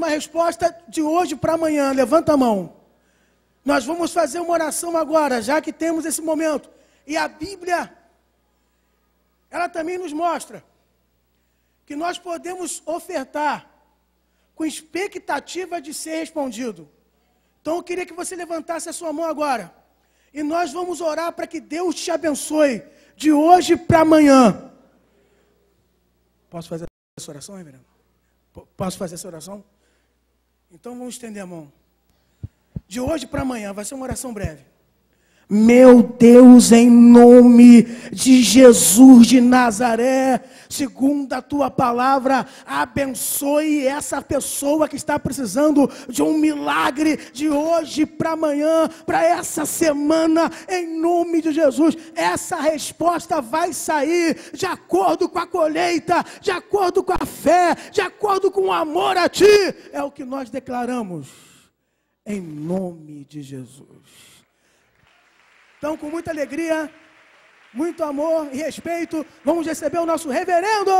uma resposta de hoje para amanhã. Levanta a mão. Nós vamos fazer uma oração agora, já que temos esse momento. E a Bíblia, ela também nos mostra que nós podemos ofertar com expectativa de ser respondido. Então eu queria que você levantasse a sua mão agora. E nós vamos orar para que Deus te abençoe de hoje para amanhã. Posso fazer essa oração, reverendo? Posso fazer essa oração? Então vamos estender a mão. De hoje para amanhã, vai ser uma oração breve. Meu Deus, em nome de Jesus de Nazaré, segundo a tua palavra, abençoe essa pessoa que está precisando de um milagre de hoje para amanhã, para essa semana, em nome de Jesus. Essa resposta vai sair de acordo com a colheita, de acordo com a fé, de acordo com o amor a ti. É o que nós declaramos, em nome de Jesus. Então, com muita alegria, muito amor e respeito, vamos receber o nosso reverendo.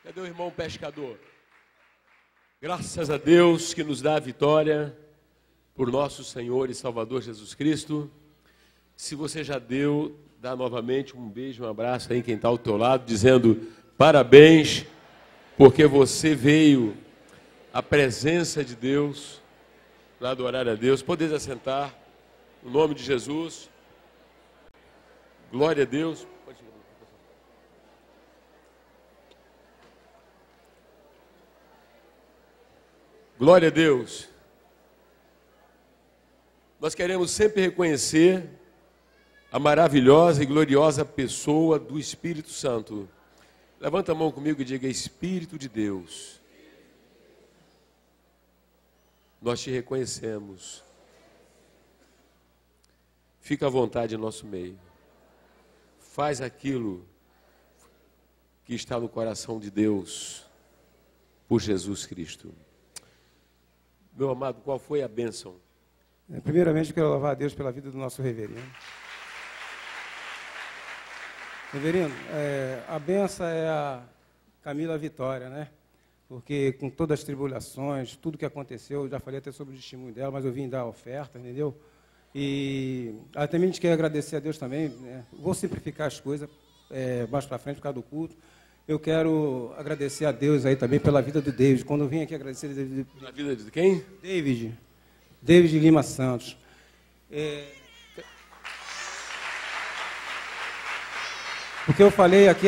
Cadê o irmão pescador? Graças a Deus que nos dá a vitória por nosso Senhor e Salvador Jesus Cristo. Se você já deu, dá novamente um beijo, um abraço aí quem está ao teu lado, dizendo parabéns, porque você veio à presença de Deus, para adorar a Deus. Podeis assentar, no nome de Jesus. Glória a Deus. Glória a Deus. Nós queremos sempre reconhecer a maravilhosa e gloriosa pessoa do Espírito Santo. Levanta a mão comigo e diga: Espírito de Deus, nós te reconhecemos. Fica à vontade em nosso meio. Faz aquilo que está no coração de Deus por Jesus Cristo. Meu amado, qual foi a bênção? Primeiramente, eu quero louvar a Deus pela vida do nosso reverendo. Reverendo, a benção é a Camila Vitória, né? Porque com todas as tribulações, tudo que aconteceu, eu já falei até sobre o testemunho dela, mas eu vim dar a oferta, entendeu? E também a gente quer agradecer a Deus também, né? Vou simplificar as coisas mais para frente por causa do culto. Eu quero agradecer a Deus aí também pela vida do David. Quando eu vim aqui agradecer... Na vida de quem? David Lima Santos. Porque eu falei aqui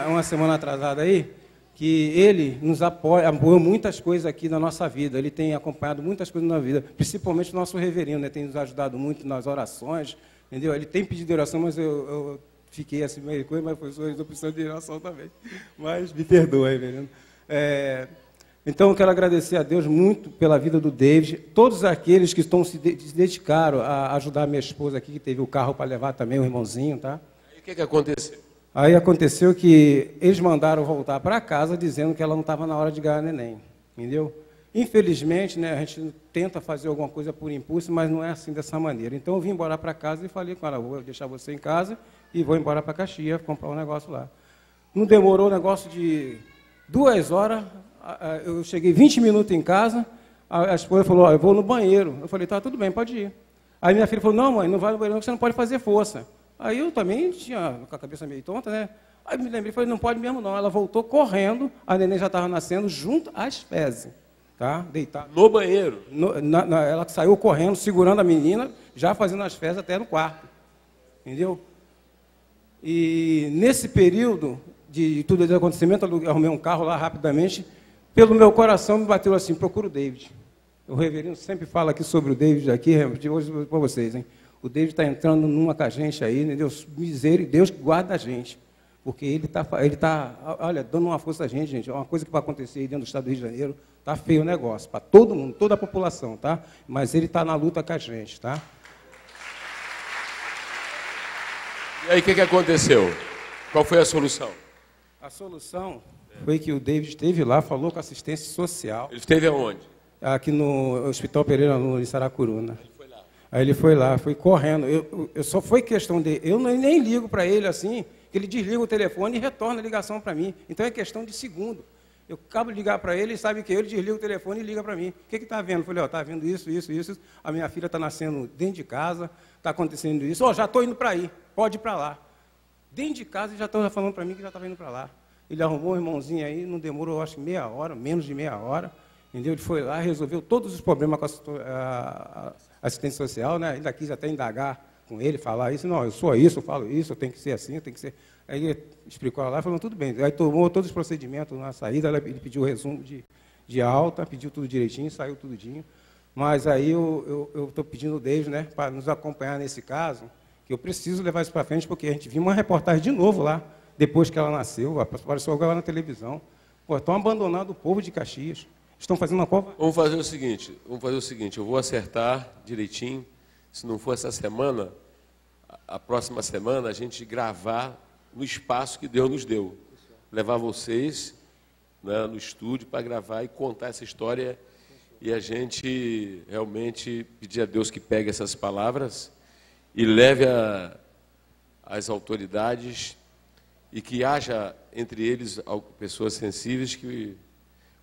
uma semana atrasada aí, que ele nos apoiou muitas coisas aqui na nossa vida. Ele tem acompanhado muitas coisas na vida, principalmente o nosso reverendo, né? Tem nos ajudado muito nas orações, entendeu? Ele tem pedido oração, mas eu fiquei assim meio coisa, mas professor, eu estou precisando de oração também. Mas me perdoa, reverendo. Então, eu quero agradecer a Deus muito pela vida do David, todos aqueles que se dedicaram a ajudar a minha esposa aqui, que teve o carro para levar também, o irmãozinho, tá? E o que aconteceu? Aí aconteceu que eles mandaram voltar para casa dizendo que ela não estava na hora de ganhar neném, entendeu? Infelizmente, né, a gente tenta fazer alguma coisa por impulso, mas não é assim dessa maneira. Então eu vim embora para casa e falei com ela: vou deixar você em casa e vou embora para Caxias comprar um negócio lá. Não demorou um negócio de 2 horas, eu cheguei 20 minutos em casa, a esposa falou: eu vou no banheiro. Eu falei: tá, tudo bem, pode ir. Aí minha filha falou: não, mãe, não vai no banheiro não, que você não pode fazer força. Aí eu também tinha com a cabeça meio tonta, né? Aí me lembrei, falei: não pode mesmo não. Ela voltou correndo, a neném já estava nascendo junto às fezes, tá? Deitada. No banheiro? Ela saiu correndo, segurando a menina, já fazendo as fezes até no quarto, entendeu? E nesse período de tudo esse acontecimento, eu arrumei um carro lá rapidamente, pelo meu coração me bateu assim: procura o David. O reverendo sempre fala aqui sobre o David aqui, de hoje para vocês, hein? O David está entrando numa com a gente aí, né? Deus guarda a gente, porque ele tá, olha, dando uma força a gente, gente. É uma coisa que vai acontecer aí dentro do estado do Rio de Janeiro, tá feio o negócio, para todo mundo, toda a população, tá? Mas ele está na luta com a gente, tá? E aí, o que aconteceu? Qual foi a solução? A solução foi que o David esteve lá, falou com a assistência social. Ele esteve aonde? Aqui no Hospital Pereira, no Saracuruna. Ele foi lá. Aí ele foi lá, foi correndo. Eu só foi questão de... Eu nem ligo para ele assim, que ele desliga o telefone e retorna a ligação para mim. Então é questão de segundo. Eu acabo de ligar para ele, sabe que ele desliga o telefone e liga para mim. O que está vendo? Eu falei, está vendo isso. A minha filha está nascendo dentro de casa, está acontecendo isso. Já estou indo para aí, pode ir para lá. Dentro de casa, já estão falando para mim que já estava indo para lá. Ele arrumou um irmãozinho aí, não demorou, acho que meia hora, menos de meia hora. Entendeu? Ele foi lá, resolveu todos os problemas com a assistente social, né? Ainda quis até indagar com ele, falar isso. Não, eu sou isso, eu falo isso, eu tenho que ser assim, eu tenho que ser... Aí ele explicou lá, falou, tudo bem. Aí tomou todos os procedimentos na saída, ele pediu o resumo de alta, pediu tudo direitinho, saiu tudinho. Mas aí eu estou pedindo o David, né, para nos acompanhar nesse caso, que eu preciso levar isso para frente, porque a gente viu uma reportagem de novo lá, depois que ela nasceu, apareceu agora na televisão. Pô, estão abandonando o povo de Caxias. Estão fazendo uma cova. Vamos fazer o seguinte, eu vou acertar direitinho, se não for essa semana, a próxima semana a gente gravar no espaço que Deus nos deu. Levar vocês, né, no estúdio para gravar e contar essa história e a gente realmente pedir a Deus que pegue essas palavras e leve às autoridades e que haja entre eles pessoas sensíveis que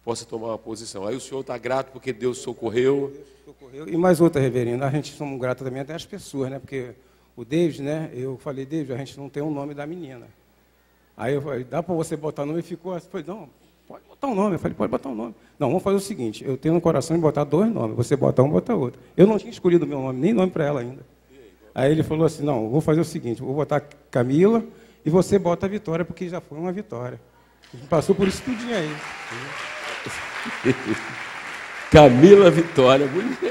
possam tomar uma posição. Aí o senhor está grato porque Deus socorreu. E mais outra, reverendo, a gente somos gratos também até às pessoas, né? Porque o David, né? Eu falei, David, a gente não tem o nome da menina. Aí eu falei, dá para você botar o nome? E ficou assim, falei, não, pode botar um nome. Eu falei, pode botar um nome. Não, vamos fazer o seguinte, eu tenho no coração de botar 2 nomes, você bota um, bota outro. Eu não tinha escolhido o meu nome, nem nome para ela ainda. Aí ele falou assim, não, vou fazer o seguinte, vou botar Camila e você bota a Vitória, porque já foi uma vitória. A gente passou por isso tudinho aí. Camila Vitória, bonito.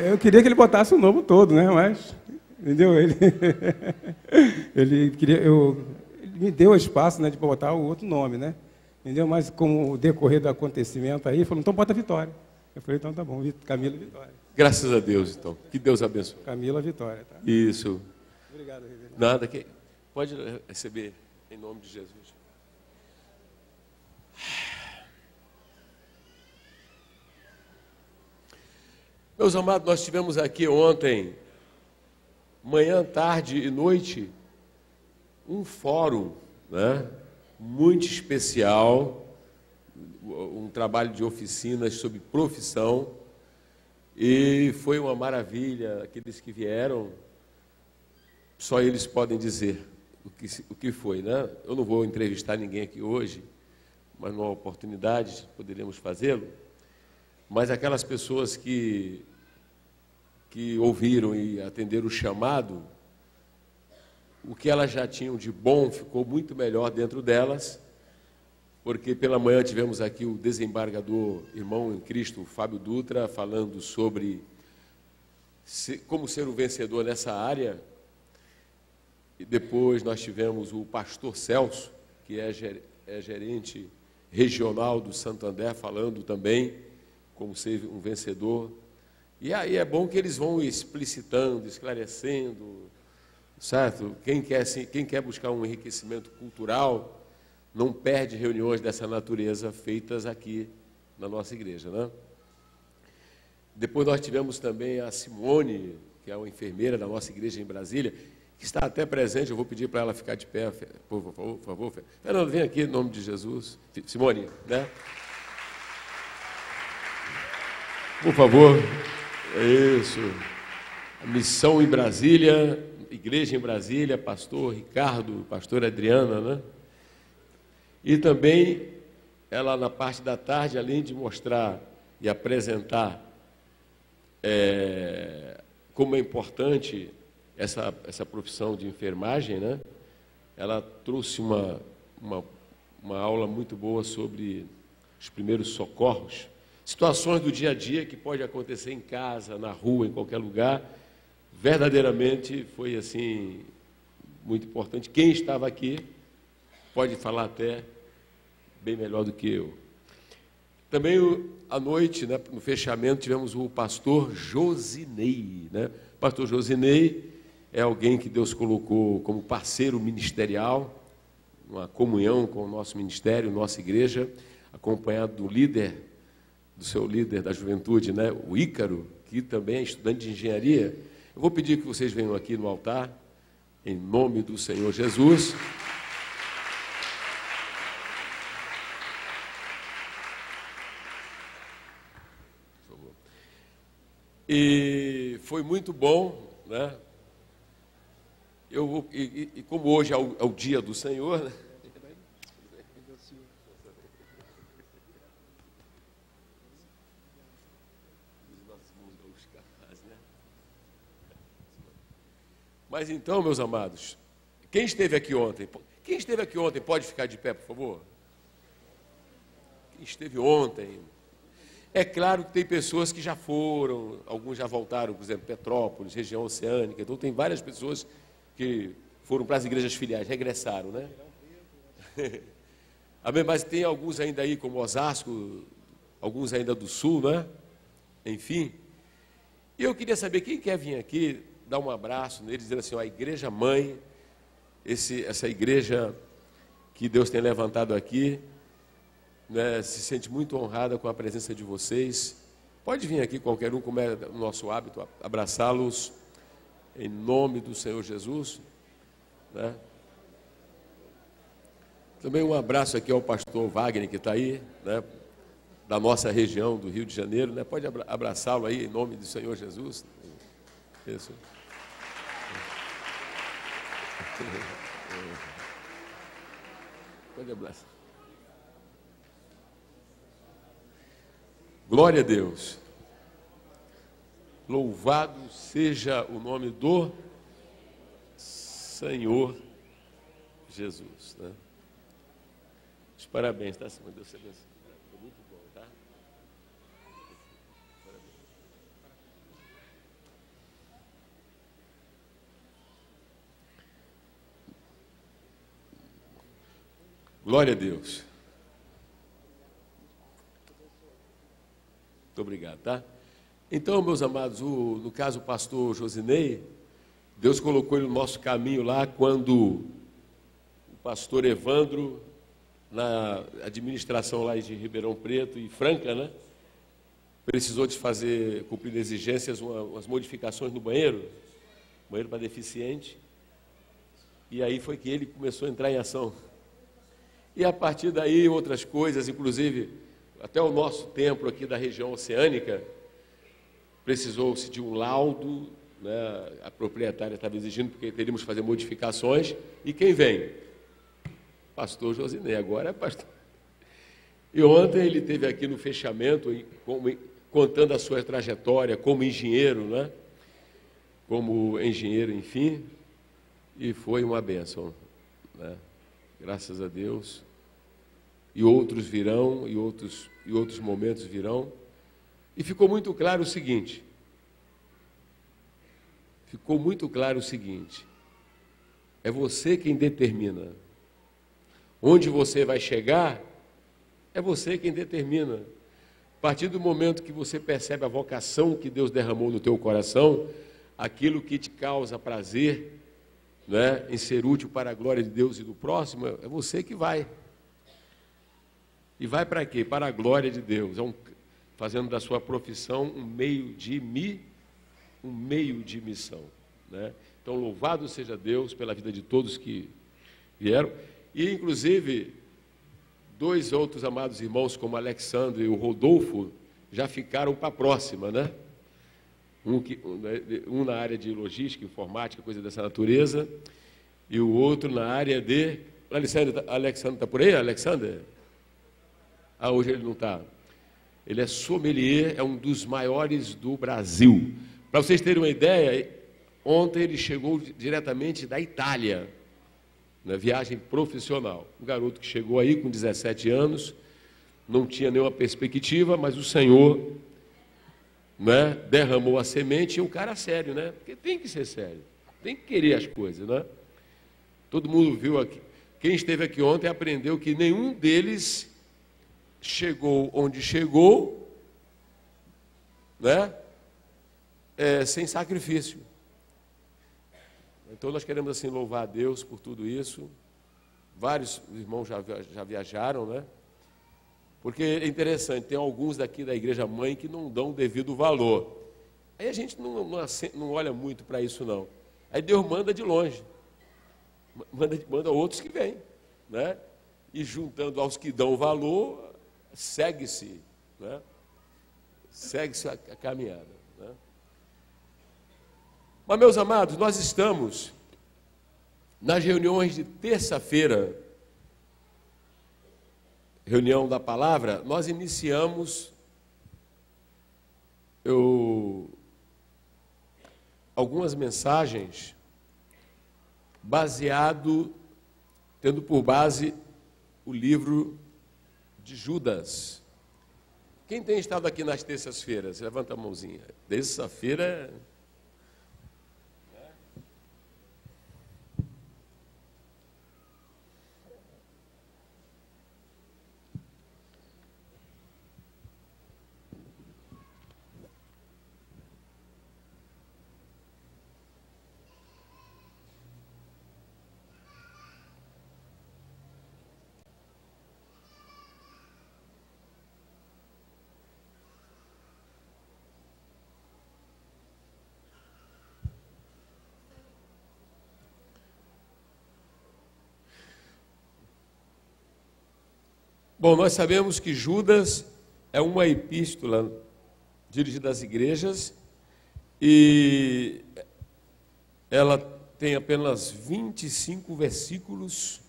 Eu queria que ele botasse o nome todo, né? Mas, entendeu? Ele me deu espaço, né, de botar o outro nome, né? Entendeu? Mas com o decorrer do acontecimento aí, ele falou, então bota Vitória. Eu falei, então tá bom, Camila Vitória. Graças a Deus, então. Que Deus abençoe. Camila Vitória, tá? Isso. Obrigado, reverendo. Nada, pode receber em nome de Jesus. Meus amados, nós tivemos aqui ontem, manhã, tarde e noite, um fórum, né, muito especial, um trabalho de oficinas sobre profissão, e foi uma maravilha. Aqueles que vieram, só eles podem dizer o que foi, né? Eu não vou entrevistar ninguém aqui hoje, mas numa oportunidade poderíamos fazê-lo. Mas aquelas pessoas que ouviram e atenderam o chamado, o que elas já tinham de bom ficou muito melhor dentro delas, porque pela manhã tivemos aqui o desembargador, irmão em Cristo, Fábio Dutra, falando sobre como ser um vencedor nessa área. E depois nós tivemos o pastor Celso, que é gerente regional do Santander, falando também como ser um vencedor. E aí é bom que eles vão explicitando, esclarecendo, certo? Quem quer buscar um enriquecimento cultural, não perde reuniões dessa natureza feitas aqui na nossa igreja, né? Depois nós tivemos também a Simone, que é uma enfermeira da nossa igreja em Brasília, que está até presente. Eu vou pedir para ela ficar de pé, por favor. Fernando, vem aqui, em nome de Jesus. Simone, né? Por favor. Isso. A missão em Brasília, igreja em Brasília, pastor Ricardo, pastor Adriana, né? E também, ela na parte da tarde, além de mostrar e apresentar como é importante essa profissão de enfermagem, né? Ela trouxe uma aula muito boa sobre os primeiros socorros, situações do dia a dia que pode acontecer em casa, na rua, em qualquer lugar. Verdadeiramente foi assim muito importante. Quem estava aqui pode falar até bem melhor do que eu. Também à noite, né, no fechamento, tivemos o pastor Josinei, né? O pastor Josinei é alguém que Deus colocou como parceiro ministerial, uma comunhão com o nosso ministério, nossa igreja, acompanhado do seu líder da juventude, né, o Ícaro, que também é estudante de engenharia. Eu vou pedir que vocês venham aqui no altar, em nome do Senhor Jesus. Por favor. E foi muito bom, né? E como hoje é o dia do Senhor, né? Mas então, meus amados, quem esteve aqui ontem? Quem esteve aqui ontem pode ficar de pé, por favor? Quem esteve ontem? É claro que tem pessoas que já foram, alguns já voltaram, por exemplo, Petrópolis, região oceânica. Então tem várias pessoas que foram para as igrejas filiais, regressaram, né? Amém, mas tem alguns ainda aí, como Osasco, alguns ainda do Sul, né? Enfim. E eu queria saber, quem quer vir aqui, dar um abraço neles, dizer assim, ó, a igreja mãe, essa igreja que Deus tem levantado aqui, né, se sente muito honrada com a presença de vocês. Pode vir aqui qualquer um, como é o nosso hábito, abraçá-los em nome do Senhor Jesus, né? Também um abraço aqui ao pastor Wagner, que está aí, né, da nossa região do Rio de Janeiro, né? Pode abraçá-lo aí em nome do Senhor Jesus. Isso. Pode abraçar. Glória a Deus. Louvado seja o nome do Senhor Jesus, né? Os parabéns, tá? Deus te abençoe. Foi muito bom, tá? Glória a Deus. Muito obrigado, tá? Então, meus amados, no caso o pastor Josinei, Deus colocou ele no nosso caminho lá quando o pastor Evandro, na administração lá de Ribeirão Preto e Franca, né, precisou de cumprir exigências, umas modificações no banheiro para deficiente, e aí foi que ele começou a entrar em ação. E a partir daí outras coisas, inclusive até o nosso templo aqui da região oceânica, precisou-se de um laudo, né, a proprietária estava exigindo, porque teríamos que fazer modificações, e quem vem? Pastor Josinei, agora é pastor. E ontem ele esteve aqui no fechamento, contando a sua trajetória como engenheiro, né? Como engenheiro, enfim, e foi uma bênção, né? Graças a Deus. E outros virão, e outros momentos virão. E ficou muito claro o seguinte, é você quem determina. Onde você vai chegar, é você quem determina. A partir do momento que você percebe a vocação que Deus derramou no teu coração, aquilo que te causa prazer, né, em ser útil para a glória de Deus e do próximo, é você que vai. E vai para quê? Para a glória de Deus, fazendo da sua profissão um meio de missão, né? Então, louvado seja Deus pela vida de todos que vieram. E, inclusive, dois outros amados irmãos, como Alexandre e o Rodolfo, já ficaram para a próxima, né? Um na área de logística, informática, coisa dessa natureza, e o outro na área de... Alexandre está por aí, Alexandre? Ah, hoje ele não está. Ele é sommelier, é um dos maiores do Brasil. Para vocês terem uma ideia, ontem ele chegou diretamente da Itália, na viagem profissional. Um garoto que chegou aí com 17 anos, não tinha nenhuma perspectiva, mas o Senhor, né, derramou a semente, e um cara sério, né? Porque tem que ser sério, tem que querer as coisas, né? Todo mundo viu aqui. Quem esteve aqui ontem aprendeu que nenhum deles chegou onde chegou, né, sem sacrifício. Então nós queremos assim louvar a Deus por tudo isso. Vários irmãos já viajaram, né? Porque é interessante, tem alguns daqui da igreja mãe que não dão o devido valor. Aí a gente não olha muito para isso, não. Aí Deus manda de longe, manda outros que vêm, né? E juntando aos que dão valor, segue-se, né? Segue-se a caminhada, né? Mas, meus amados, nós estamos nas reuniões de terça-feira, reunião da palavra, nós iniciamos algumas mensagens tendo por base o livro de Judas. Quem tem estado aqui nas terças-feiras? Levanta a mãozinha. Terça-feira. Bom, nós sabemos que Judas é uma epístola dirigida às igrejas e ela tem apenas 25 versículos,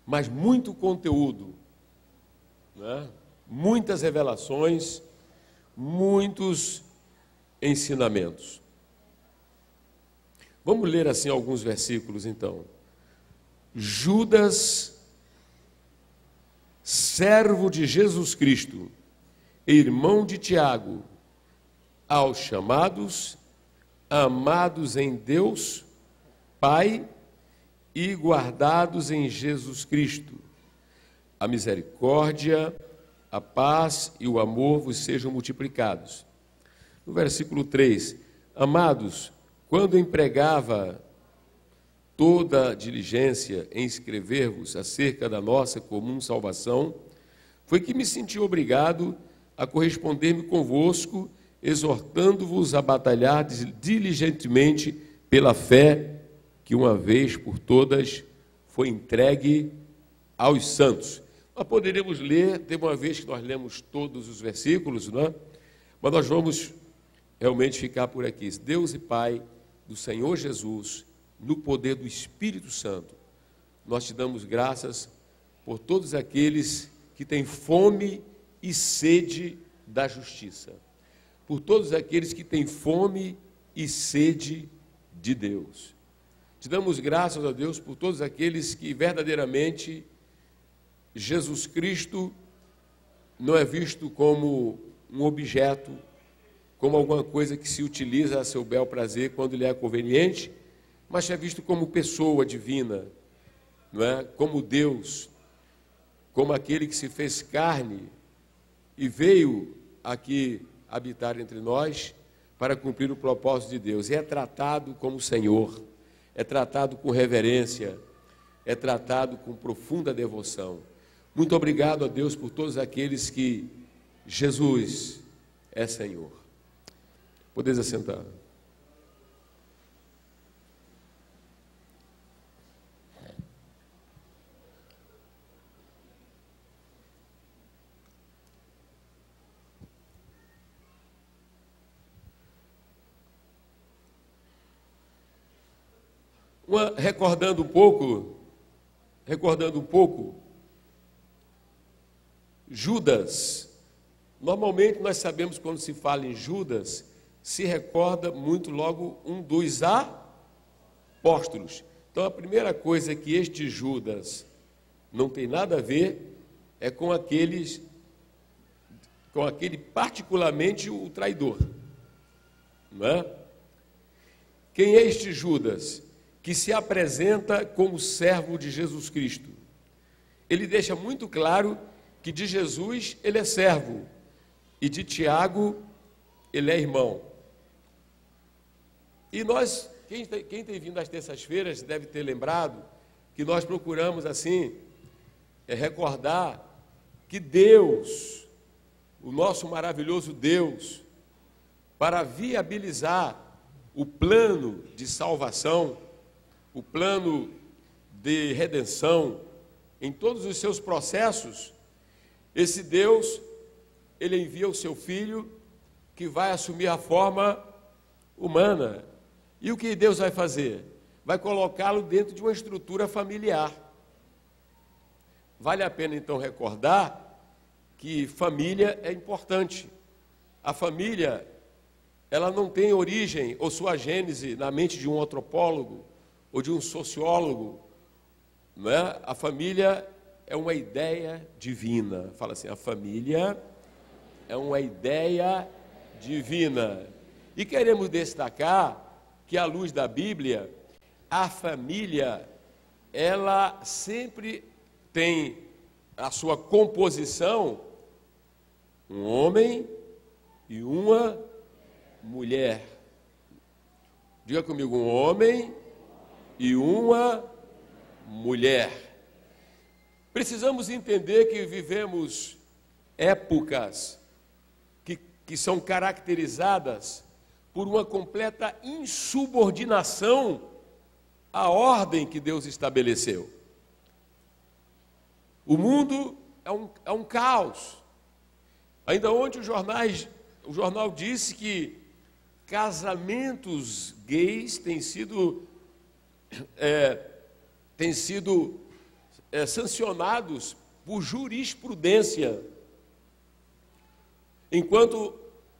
mas muito conteúdo, né? Muitas revelações, muitos ensinamentos. Vamos ler assim alguns versículos então. Judas, servo de Jesus Cristo, irmão de Tiago, aos chamados, amados em Deus, Pai, e guardados em Jesus Cristo. A misericórdia, a paz e o amor vos sejam multiplicados. No versículo 3, amados, quando empregava toda diligência em escrever-vos acerca da nossa comum salvação, foi que me senti obrigado a corresponder-me convosco, exortando-vos a batalhar diligentemente pela fé que uma vez por todas foi entregue aos santos. Nós poderíamos ler, tem uma vez que nós lemos todos os versículos, não é? Mas nós vamos realmente ficar por aqui. Deus e Pai do Senhor Jesus, no poder do Espírito Santo, nós te damos graças por todos aqueles que têm fome e sede da justiça, por todos aqueles que têm fome e sede de Deus. Te damos graças a Deus por todos aqueles que verdadeiramente Jesus Cristo não é visto como um objeto, como alguma coisa que se utiliza a seu bel prazer quando lhe é conveniente, mas é visto como pessoa divina, não é? Como Deus, como aquele que se fez carne e veio aqui habitar entre nós para cumprir o propósito de Deus. E é tratado como Senhor, é tratado com reverência, é tratado com profunda devoção. Muito obrigado a Deus por todos aqueles que Jesus é Senhor. Podeis assentar. Recordando um pouco, Judas, normalmente nós sabemos quando se fala em Judas, se recorda muito logo um dos apóstolos. Então a primeira coisa que este Judas não tem nada a ver é com aquele particularmente o traidor, não é? Quem é este Judas? Que se apresenta como servo de Jesus Cristo. Ele deixa muito claro que de Jesus ele é servo e de Tiago ele é irmão. E nós, quem tem vindo às terças-feiras deve ter lembrado que nós procuramos assim recordar que Deus, o nosso maravilhoso Deus, para viabilizar o plano de salvação, o plano de redenção, em todos os seus processos, esse Deus, ele envia o seu Filho, que vai assumir a forma humana. E o que Deus vai fazer? Vai colocá-lo dentro de uma estrutura familiar. Vale a pena, então, recordar que família é importante. A família, ela não tem origem ou sua gênese na mente de um antropólogo ou de um sociólogo, não é? A família é uma ideia divina. Fala assim, a família é uma ideia divina. E queremos destacar que, à luz da Bíblia, a família, ela sempre tem a sua composição um homem e uma mulher. Diga comigo, um homem e uma mulher. Precisamos entender que vivemos épocas que são caracterizadas por uma completa insubordinação à ordem que Deus estabeleceu. O mundo é um caos. Ainda ontem o jornal disse que casamentos gays têm sido sancionados por jurisprudência. Enquanto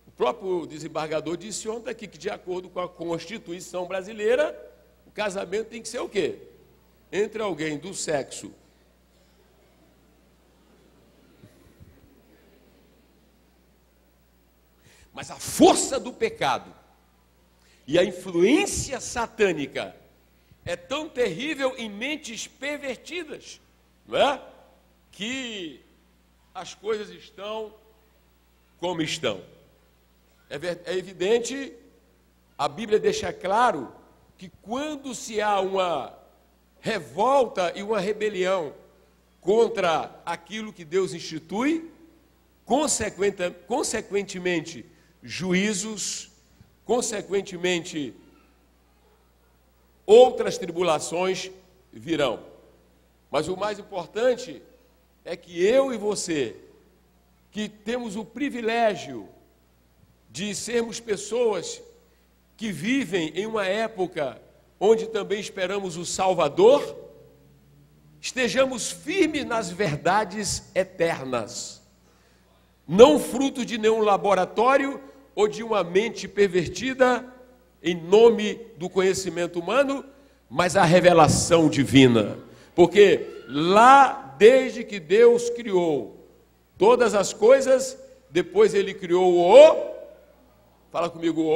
o próprio desembargador disse ontem aqui que, de acordo com a Constituição brasileira, o casamento tem que ser o quê? Entre alguém do sexo mas a força do pecado e a influência satânica é tão terrível em mentes pervertidas, não é? Que as coisas estão como estão. É evidente, a Bíblia deixa claro que quando se há uma revolta e uma rebelião contra aquilo que Deus institui, consequentemente, juízos, consequentemente, outras tribulações virão. Mas o mais importante é que eu e você, que temos o privilégio de sermos pessoas que vivem em uma época onde também esperamos o Salvador, estejamos firmes nas verdades eternas, não fruto de nenhum laboratório ou de uma mente pervertida em nome do conhecimento humano, mas a revelação divina. Porque lá, desde que Deus criou todas as coisas, depois Ele criou fala comigo,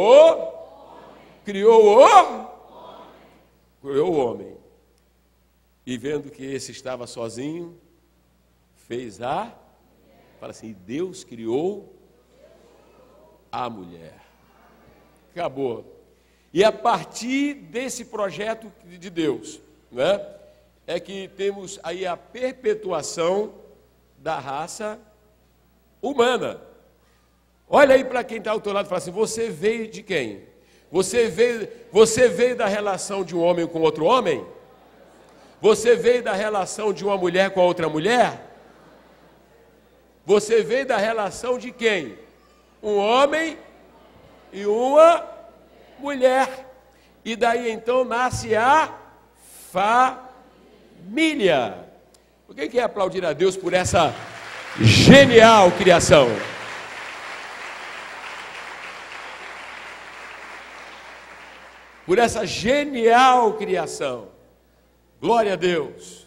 criou o homem. E vendo que esse estava sozinho, fez fala assim, Deus criou a mulher. Acabou. E a partir desse projeto de Deus, né, é que temos aí a perpetuação da raça humana. Olha aí para quem está ao teu lado e fala assim, você veio de quem? Você veio da relação de um homem com outro homem? Você veio da relação de uma mulher com a outra mulher? Você veio da relação de quem? Um homem e uma mulher. E daí então nasce a família. Quem quer aplaudir a Deus por essa genial criação? Por essa genial criação. Glória a Deus.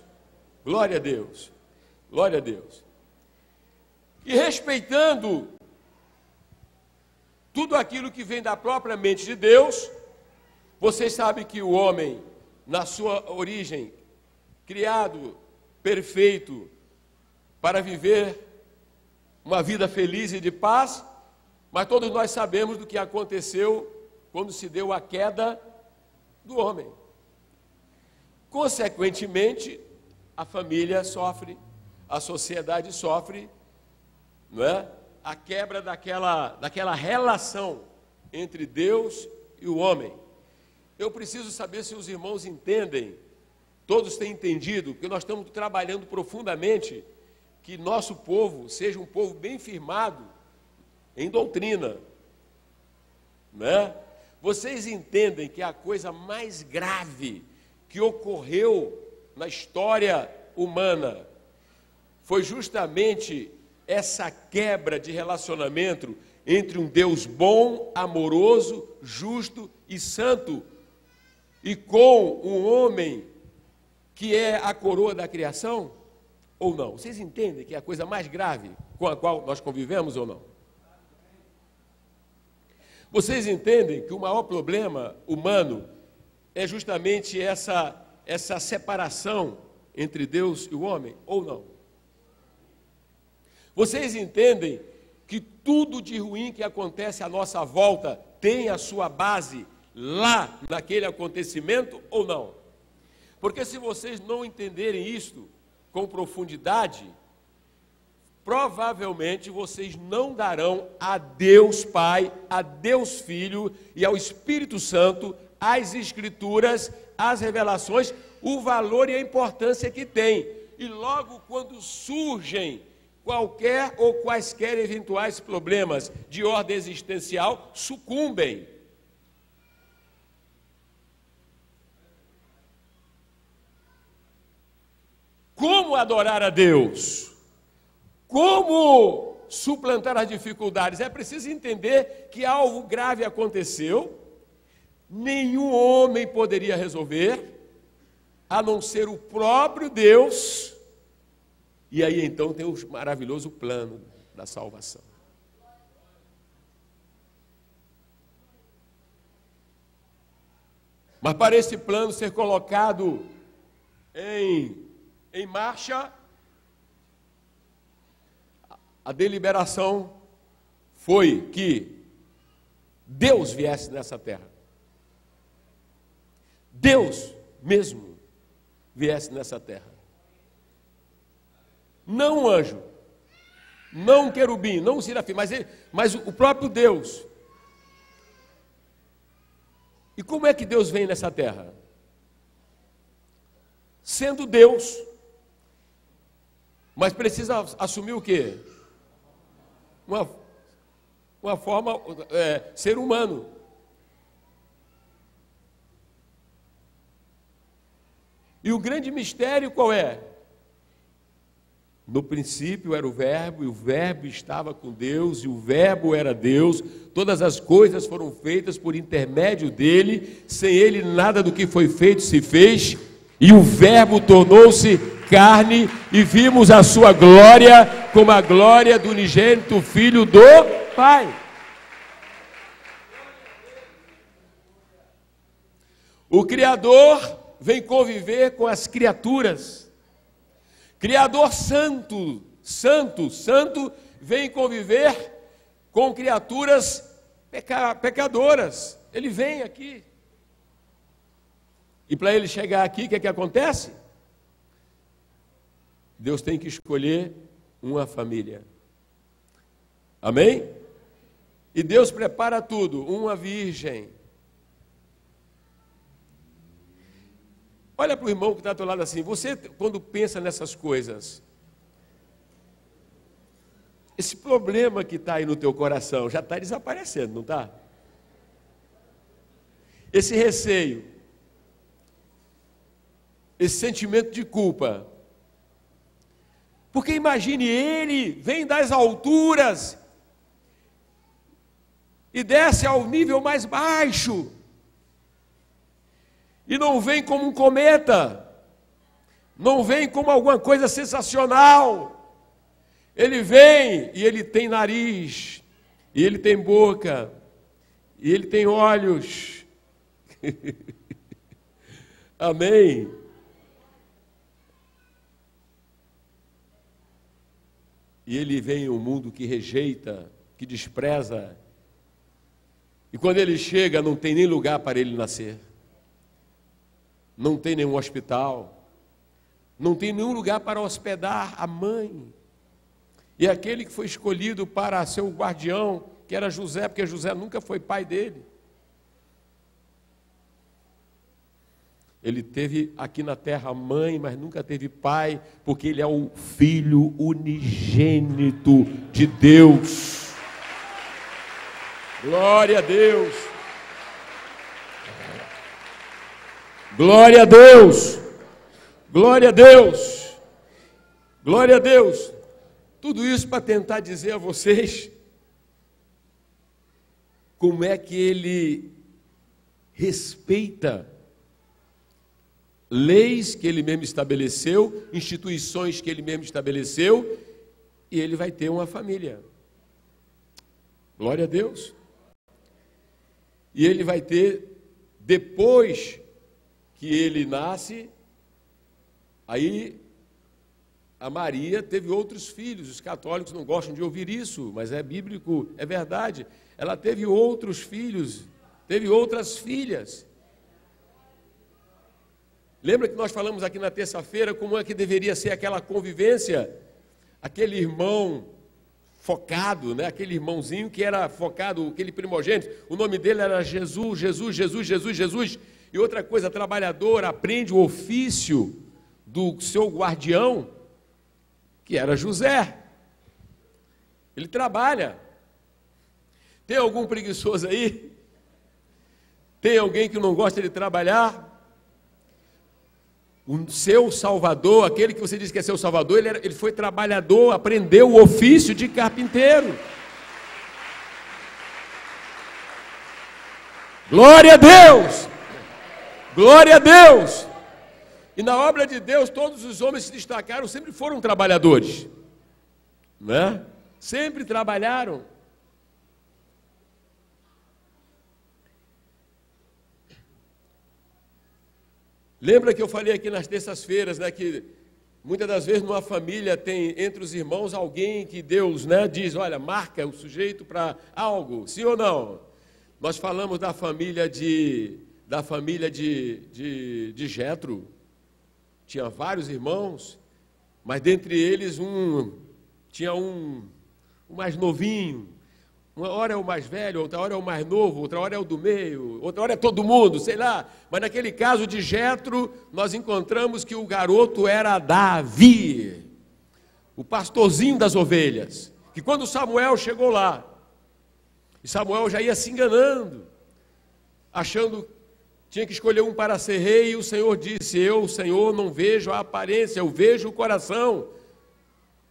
Glória a Deus. Glória a Deus. E respeitando tudo aquilo que vem da própria mente de Deus, vocês sabem que o homem, na sua origem, criado perfeito para viver uma vida feliz e de paz, mas todos nós sabemos do que aconteceu quando se deu a queda do homem. Consequentemente, a família sofre, a sociedade sofre, não é? A quebra daquela relação entre Deus e o homem. Eu preciso saber se os irmãos entendem, todos têm entendido, que nós estamos trabalhando profundamente, que nosso povo seja um povo bem firmado em doutrina, né? Vocês entendem que a coisa mais grave que ocorreu na história humana foi justamente essa quebra de relacionamento entre um Deus bom, amoroso, justo e santo, e com um homem que é a coroa da criação, ou não? Vocês entendem que é a coisa mais grave com a qual nós convivemos ou não? Vocês entendem que o maior problema humano é justamente essa separação entre Deus e o homem, ou não? Vocês entendem que tudo de ruim que acontece à nossa volta tem a sua base lá naquele acontecimento, ou não? Porque se vocês não entenderem isto com profundidade, provavelmente vocês não darão a Deus Pai, a Deus Filho e ao Espírito Santo, as Escrituras, as revelações, o valor e a importância que tem. E logo quando surgem qualquer ou quaisquer eventuais problemas de ordem existencial, sucumbem. Como adorar a Deus? Como suplantar as dificuldades? É preciso entender que algo grave aconteceu, nenhum homem poderia resolver, a não ser o próprio Deus. E aí então tem o maravilhoso plano da salvação. Mas para esse plano ser colocado em marcha, a deliberação foi que Deus viesse nessa terra. Deus mesmo viesse nessa terra. Não um anjo, não um querubim, não um serafim, mas o próprio Deus. E como é que Deus vem nessa terra? Sendo Deus, mas precisa assumir o quê? Uma forma, ser humano. E o grande mistério qual é? No princípio era o Verbo, e o Verbo estava com Deus, e o Verbo era Deus. Todas as coisas foram feitas por intermédio dele, sem ele nada do que foi feito se fez, e o Verbo tornou-se carne, e vimos a sua glória como a glória do unigênito Filho do Pai. O Criador vem conviver com as criaturas. Criador santo, vem conviver com criaturas pecadoras. Ele vem aqui. E para ele chegar aqui, o que é que acontece? Deus tem que escolher uma família. Amém? E Deus prepara tudo, uma virgem. Olha para o irmão que está do lado assim, você quando pensa nessas coisas, esse problema que está aí no teu coração já está desaparecendo, não está? Esse receio, esse sentimento de culpa, porque imagine, ele vem das alturas e desce ao nível mais baixo, e não vem como um cometa, não vem como alguma coisa sensacional. Ele vem e ele tem nariz, e ele tem boca, e ele tem olhos. Amém? E ele vem em um mundo que rejeita, que despreza, e quando ele chega não tem nem lugar para ele nascer. Não tem nenhum hospital, não tem nenhum lugar para hospedar a mãe. E aquele que foi escolhido para ser o guardião que era José, porque José nunca foi pai dele. Ele teve aqui na terra mãe, mas nunca teve pai, porque ele é o filho unigênito de Deus. Glória a Deus. Glória a Deus. Glória a Deus. Glória a Deus. Tudo isso para tentar dizer a vocês como é que ele respeita leis que ele mesmo estabeleceu, instituições que ele mesmo estabeleceu, e ele vai ter uma família. Glória a Deus. E ele vai ter, depois que ele nasce, aí a Maria teve outros filhos. Os católicos não gostam de ouvir isso, mas é bíblico, é verdade. Ela teve outros filhos, teve outras filhas. Lembra que nós falamos aqui na terça-feira como é que deveria ser aquela convivência? Aquele irmão focado, né? Aquele irmãozinho que era focado, aquele primogênito, o nome dele era Jesus, Jesus, Jesus, Jesus, Jesus. E outra coisa, trabalhador, aprende o ofício do seu guardião, que era José. Ele trabalha. Tem algum preguiçoso aí? Tem alguém que não gosta de trabalhar? O seu Salvador, aquele que você diz que é seu Salvador, ele foi trabalhador, aprendeu o ofício de carpinteiro. Glória a Deus! Glória a Deus! E na obra de Deus, todos os homens que se destacaram sempre foram trabalhadores, né? Sempre trabalharam. Lembra que eu falei aqui nas terças-feiras, né, que muitas das vezes numa família tem entre os irmãos alguém que Deus, né, diz, olha, marca o sujeito para algo, sim ou não? Nós falamos da família de Jetro. Tinha vários irmãos, mas dentre eles tinha um mais novinho. Uma hora é o mais velho, outra hora é o mais novo, outra hora é o do meio, outra hora é todo mundo, sei lá. Mas naquele caso de Jetro, nós encontramos que o garoto era Davi, o pastorzinho das ovelhas. Que quando Samuel chegou lá, e Samuel já ia se enganando, achando que tinha que escolher um para ser rei, e o Senhor disse, eu, Senhor, não vejo a aparência, eu vejo o coração.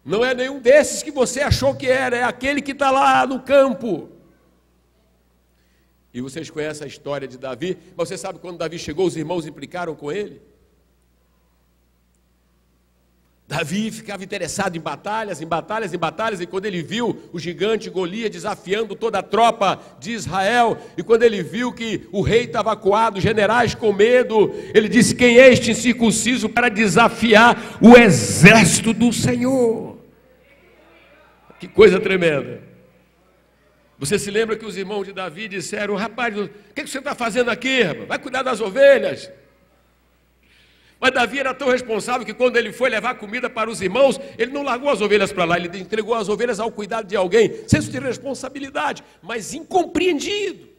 Não é nenhum desses que você achou que era, é aquele que está lá no campo. E vocês conhecem a história de Davi, mas você sabe quando Davi chegou, os irmãos implicaram com ele? Davi ficava interessado em batalhas, e quando ele viu o gigante Golias desafiando toda a tropa de Israel, e quando ele viu que o rei estava acuado, os generais com medo, ele disse, quem é este incircunciso para desafiar o exército do Senhor? Que coisa tremenda. Você se lembra que os irmãos de Davi disseram, rapaz, o que você está fazendo aqui, rapaz? Vai cuidar das ovelhas. Mas Davi era tão responsável que quando ele foi levar comida para os irmãos, ele não largou as ovelhas para lá, ele entregou as ovelhas ao cuidado de alguém, senso de responsabilidade, mas incompreendido.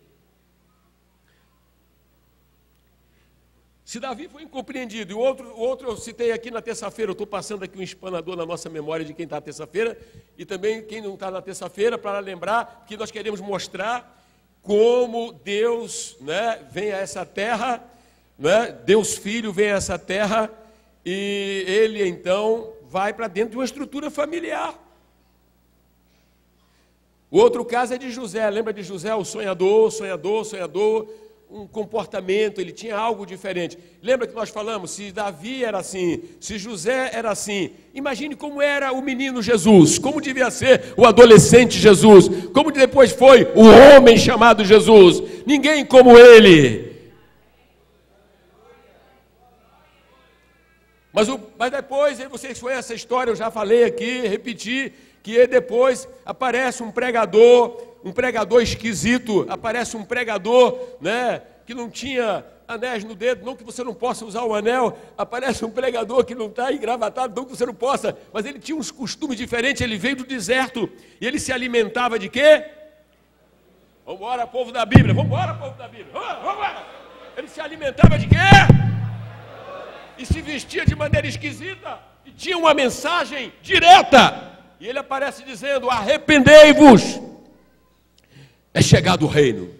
Se Davi foi incompreendido, e o outro eu citei aqui na terça-feira, eu estou passando aqui um espanador na nossa memória de quem está na terça-feira, e também quem não está na terça-feira, para lembrar que nós queremos mostrar como Deus, né, vem a essa terra, né, Deus Filho vem a essa terra, e ele então vai para dentro de uma estrutura familiar. O outro caso é de José, lembra de José, o sonhador, um comportamento, ele tinha algo diferente. Lembra que nós falamos, se Davi era assim, se José era assim, imagine como era o menino Jesus, como devia ser o adolescente Jesus, como depois foi o homem chamado Jesus, ninguém como ele. Mas depois, vocês conhecem essa história, eu já falei aqui, repeti, que depois aparece um pregador esquisito, aparece um pregador, né, que não tinha anéis no dedo, não que você não possa usar o anel, aparece um pregador que não está engravatado, não que você não possa, mas ele tinha uns costumes diferentes, ele veio do deserto, e ele se alimentava de quê? Vamos embora, povo da Bíblia. Vamos embora, povo da Bíblia. Vamos embora. Ele se alimentava de quê? E se vestia de maneira esquisita. E tinha uma mensagem direta. E ele aparece dizendo: arrependei-vos. É chegado o reino.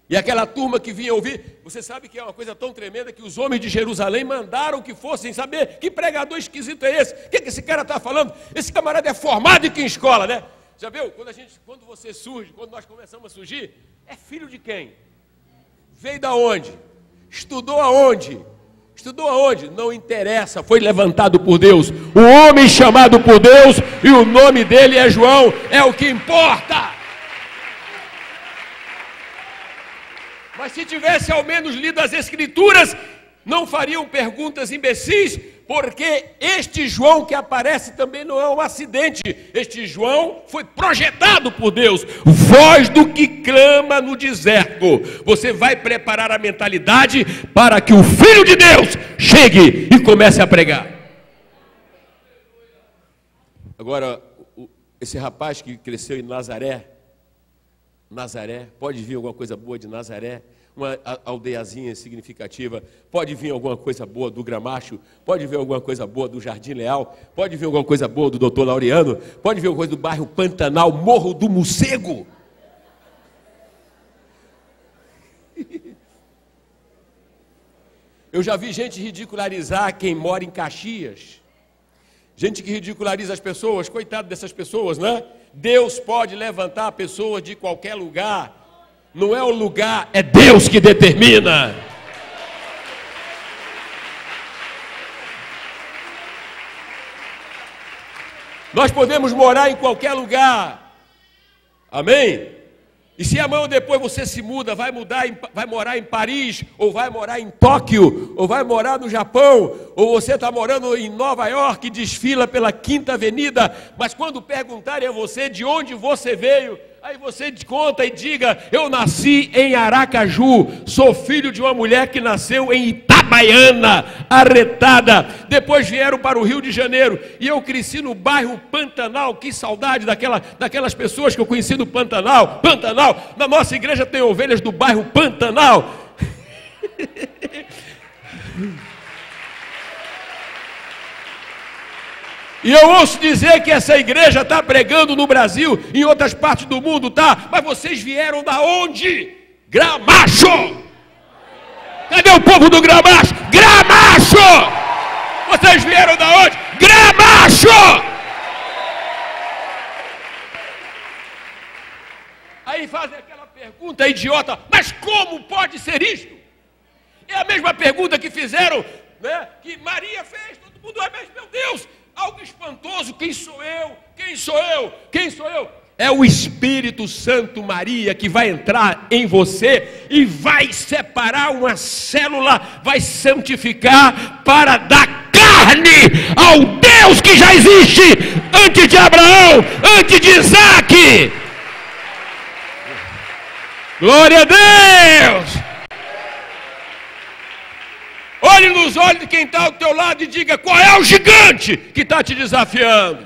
E aquela turma que vinha ouvir, você sabe que é uma coisa tão tremenda que os homens de Jerusalém mandaram que fossem saber que pregador esquisito é esse. O que esse cara está falando? Esse camarada é formado em que escola, né? Já viu? Quando você surge, quando nós começamos a surgir, é filho de quem? Veio da onde? Estudou aonde? Estudou aonde? Não interessa, foi levantado por Deus. O homem chamado por Deus e o nome dele é João, é o que importa. Mas se tivesse ao menos lido as Escrituras, não fariam perguntas imbecis, porque este João que aparece também não é um acidente. Este João foi projetado por Deus, voz do que clama no deserto. Você vai preparar a mentalidade para que o Filho de Deus chegue e comece a pregar. Agora, esse rapaz que cresceu em Nazaré, pode vir alguma coisa boa de Nazaré? Uma aldeiazinha significativa, pode vir alguma coisa boa do Gramacho, pode vir alguma coisa boa do Jardim Leal, pode vir alguma coisa boa do Doutor Laureano, pode vir alguma coisa do bairro Pantanal, Morro do Morcego. Eu já vi gente ridicularizar quem mora em Caxias, gente que ridiculariza as pessoas, coitado dessas pessoas, né? Deus pode levantar pessoas de qualquer lugar. Não é o lugar, é Deus que determina. Nós podemos morar em qualquer lugar. Amém? E se amanhã ou depois você se muda, vai morar em Paris, ou vai morar em Tóquio, ou vai morar no Japão, ou você está morando em Nova York e desfila pela Quinta Avenida, mas quando perguntarem a você de onde você veio, aí você conta e diga: eu nasci em Aracaju, sou filho de uma mulher que nasceu em Itabaiana, Arretada, depois vieram para o Rio de Janeiro, e eu cresci no bairro Pantanal. Que saudade daquelas pessoas que eu conheci no Pantanal. Na nossa igreja tem ovelhas do bairro Pantanal. E eu ouço dizer que essa igreja está pregando no Brasil, em outras partes do mundo, tá? Mas vocês vieram da onde? Gramacho! Cadê o povo do Gramacho? Gramacho! Vocês vieram da onde? Gramacho! Aí fazem aquela pergunta idiota: mas como pode ser isto? É a mesma pergunta que fizeram, né? Que Maria fez, todo mundo: mas meu Deus, algo espantoso, quem sou eu? Quem sou eu? Quem sou eu? É o Espírito Santo, Maria, que vai entrar em você e vai separar uma célula, vai santificar para dar carne ao Deus que já existe antes de Abraão, antes de Isaac. Glória a Deus! Olhe nos olhos de quem está ao teu lado e diga: qual é o gigante que está te desafiando?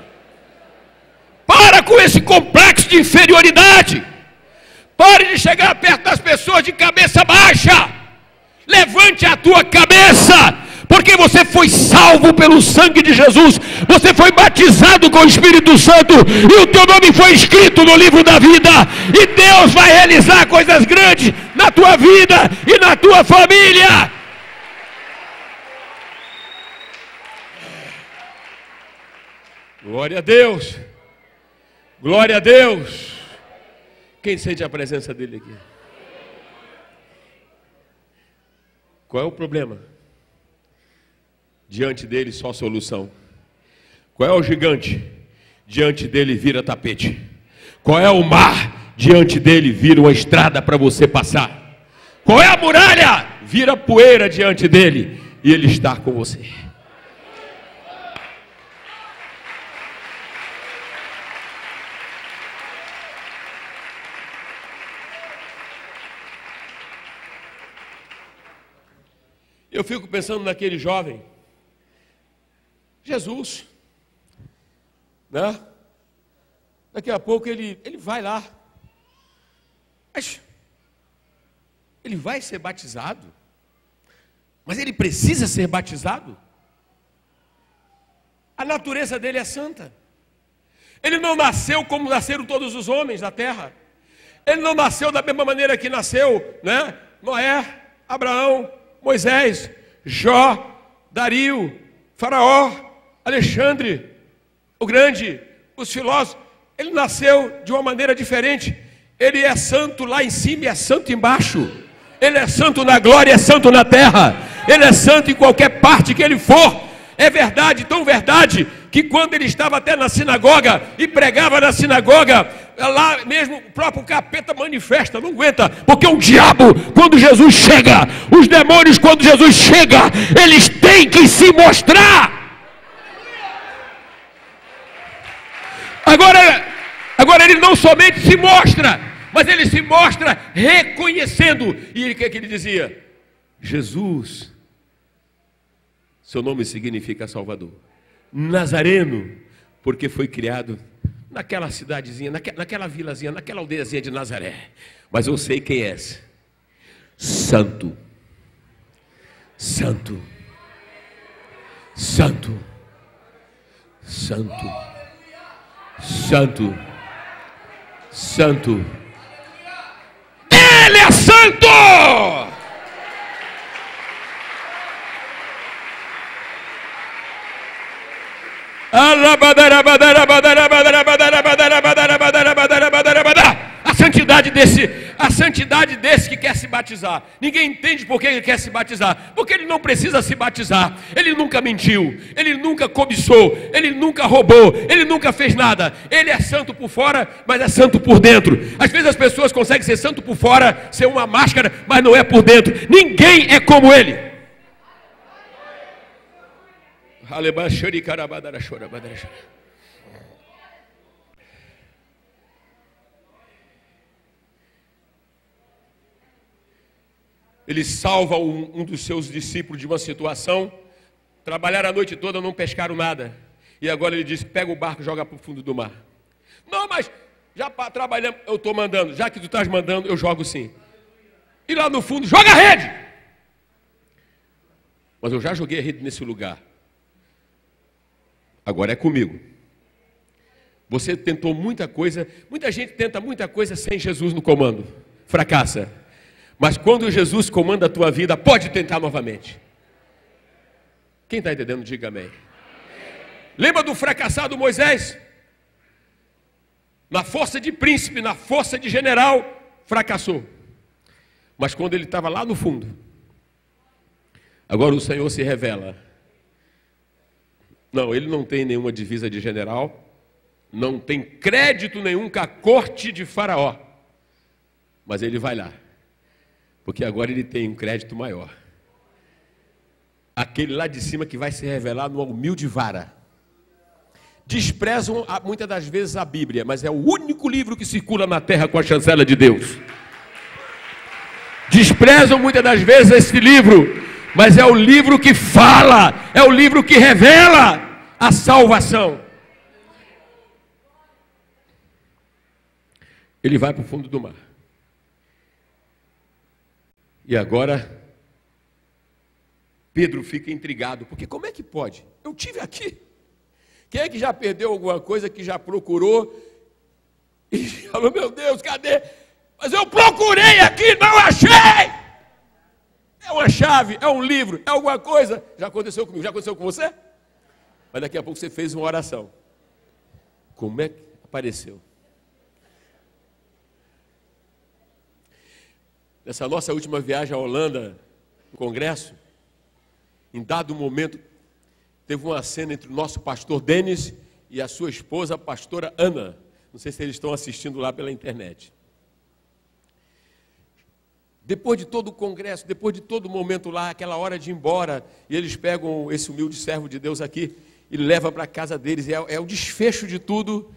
Para com esse complexo de inferioridade. Pare de chegar perto das pessoas de cabeça baixa. Levante a tua cabeça, porque você foi salvo pelo sangue de Jesus. Você foi batizado com o Espírito Santo e o teu nome foi escrito no livro da vida. E Deus vai realizar coisas grandes na tua vida e na tua família. Glória a Deus. Glória a Deus. Quem sente a presença dele aqui? Qual é o problema? Diante dele só solução. Qual é o gigante? Diante dele vira tapete. Qual é o mar? Diante dele vira uma estrada para você passar. Qual é a muralha? Vira poeira diante dele e ele está com você. Eu fico pensando naquele jovem, Jesus, né? Daqui a pouco ele vai lá, Mas ele vai ser batizado? Mas ele precisa ser batizado? A natureza dele é santa. Ele não nasceu como nasceram todos os homens da terra. Ele não nasceu da mesma maneira que nasceu, né? Noé, Abraão, Moisés, Jó, Dario, Faraó, Alexandre, o Grande, os filósofos. Ele nasceu de uma maneira diferente. Ele é santo lá em cima e é santo embaixo. Ele é santo na glória e é santo na terra. Ele é santo em qualquer parte que ele for. É verdade, tão verdade, que quando ele estava até na sinagoga e pregava na sinagoga, lá mesmo o próprio capeta manifesta, não aguenta, porque o diabo, quando Jesus chega, os demônios, quando Jesus chega, eles têm que se mostrar. Agora ele não somente se mostra, mas ele se mostra reconhecendo. E o que ele dizia? Jesus, seu nome significa Salvador. Nazareno, porque foi criado naquela cidadezinha, naquela vilazinha, naquela aldeiazinha de Nazaré. Mas eu sei quem és. Santo. Santo. Santo. Santo. Santo. Santo. Ele é santo! A santidade desse que quer se batizar. Ninguém entende por que ele quer se batizar. Porque ele não precisa se batizar. Ele nunca mentiu, ele nunca cobiçou, ele nunca roubou, ele nunca fez nada. Ele é santo por fora, mas é santo por dentro. Às vezes as pessoas conseguem ser santo por fora, ser uma máscara, mas não é por dentro. Ninguém é como ele. Ele salva um dos seus discípulos de uma situação. Trabalharam a noite toda, não pescaram nada. E agora ele diz: pega o barco e joga para o fundo do mar. Não, mas já trabalhamos, eu estou mandando. Já que tu estás mandando, eu jogo sim. E lá no fundo, joga a rede. Mas eu já joguei a rede nesse lugar. Agora é comigo. Você tentou muita coisa. Muita gente tenta muita coisa sem Jesus no comando. Fracassa. Mas quando Jesus comanda a tua vida, pode tentar novamente. Quem está entendendo, diga amém. Lembra do fracassado Moisés? Na força de príncipe, na força de general, fracassou. Mas quando ele estava lá no fundo, agora o Senhor se revela. Não, ele não tem nenhuma divisa de general, não tem crédito nenhum com a corte de Faraó. Mas ele vai lá. Porque agora ele tem um crédito maior. Aquele lá de cima que vai se revelar numa humilde vara. Desprezam muitas das vezes a Bíblia, mas é o único livro que circula na terra com a chancela de Deus. Desprezam muitas das vezes esse livro, mas é o livro que fala, é o livro que revela a salvação. Ele vai para o fundo do mar. E agora, Pedro fica intrigado, porque como é que pode? Eu tive aqui. Quem é que já perdeu alguma coisa, que já procurou e falou: meu Deus, cadê? Mas eu procurei aqui, não achei! É uma chave, é um livro, é alguma coisa. Já aconteceu comigo, já aconteceu com você? Mas daqui a pouco você fez uma oração. Como é que apareceu? Nessa nossa última viagem à Holanda, no congresso, em dado momento, teve uma cena entre o nosso pastor Denis e a sua esposa, a pastora Ana. Não sei se eles estão assistindo lá pela internet. Depois de todo o congresso, depois de todo o momento lá, aquela hora de ir embora, e eles pegam esse humilde servo de Deus aqui e levam para a casa deles, é o desfecho de tudo,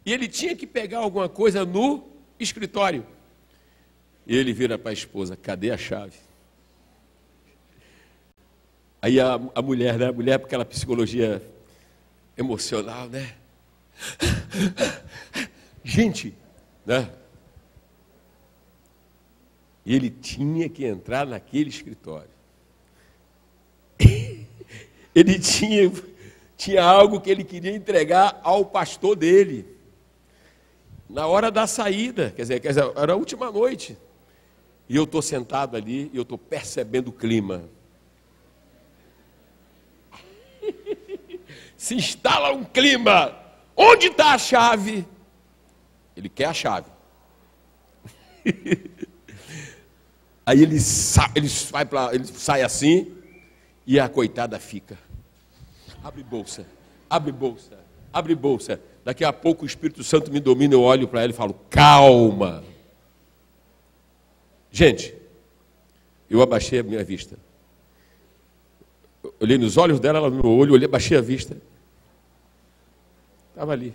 e ele tinha que pegar alguma coisa no escritório. E ele vira para a esposa: cadê a chave? Aí a mulher, né? A mulher, com aquela psicologia emocional, né? Gente, né? E ele tinha que entrar naquele escritório. Ele tinha algo que ele queria entregar ao pastor dele. Na hora da saída, quer dizer, era a última noite. E eu estou sentado ali e eu estou percebendo o clima. Se instala um clima. Onde está a chave? Ele quer a chave. Aí ele sai assim e a coitada fica. Abre bolsa, abre bolsa, abre bolsa. Daqui a pouco o Espírito Santo me domina, eu olho para ela e falo, calma. Gente, eu abaixei a minha vista. Eu olhei nos olhos dela, ela no meu olho, abaixei a vista. Estava ali.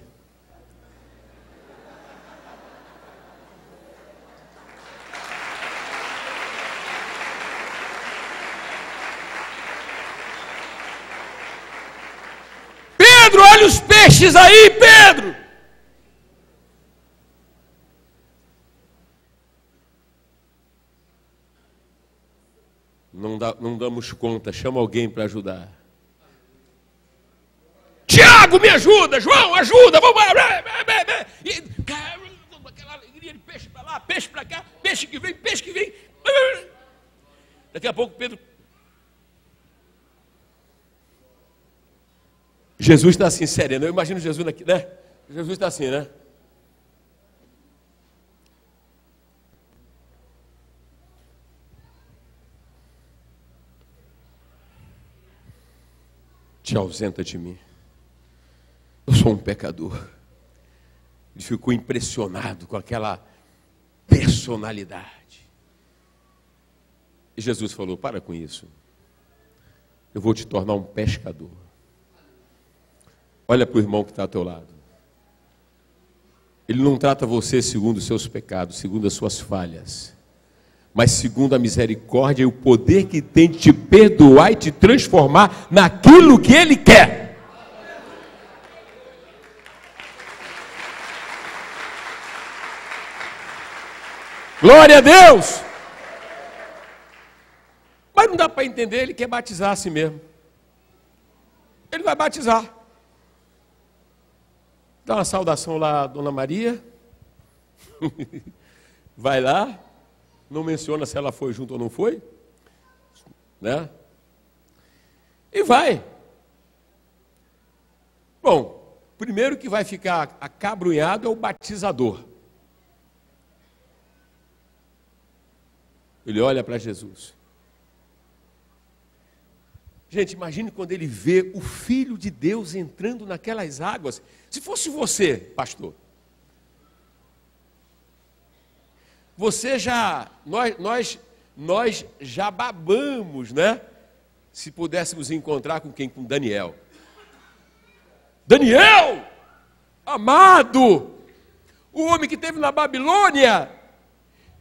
Pedro, olha os peixes aí, Pedro! Não damos conta, chama alguém para ajudar. Tiago, me ajuda! João, ajuda! Vamos lá! Aquela alegria de peixe para lá, peixe para cá, peixe que vem, peixe que vem. Daqui a pouco Pedro... Jesus está assim, sereno. Eu imagino Jesus aqui, né? Jesus está assim, né? Te ausenta de mim. Eu sou um pecador. Ele ficou impressionado com aquela personalidade. E Jesus falou, para com isso. Eu vou te tornar um pescador. Olha para o irmão que está ao teu lado. Ele não trata você segundo os seus pecados, segundo as suas falhas, mas segundo a misericórdia e o poder que tem de te perdoar e te transformar naquilo que Ele quer. Glória a Deus! Mas não dá para entender, Ele quer batizar a si mesmo. Ele vai batizar. Dá uma saudação lá, Dona Maria. Vai lá. Não menciona se ela foi junto ou não foi. Né? E vai. Bom, primeiro que vai ficar acabrunhado é o batizador. Ele olha para Jesus. Gente, imagine quando ele vê o Filho de Deus entrando naquelas águas. Se fosse você, pastor, você já, nós já babamos, né? Se pudéssemos encontrar com quem? Com Daniel. Daniel, amado, o homem que esteve na Babilônia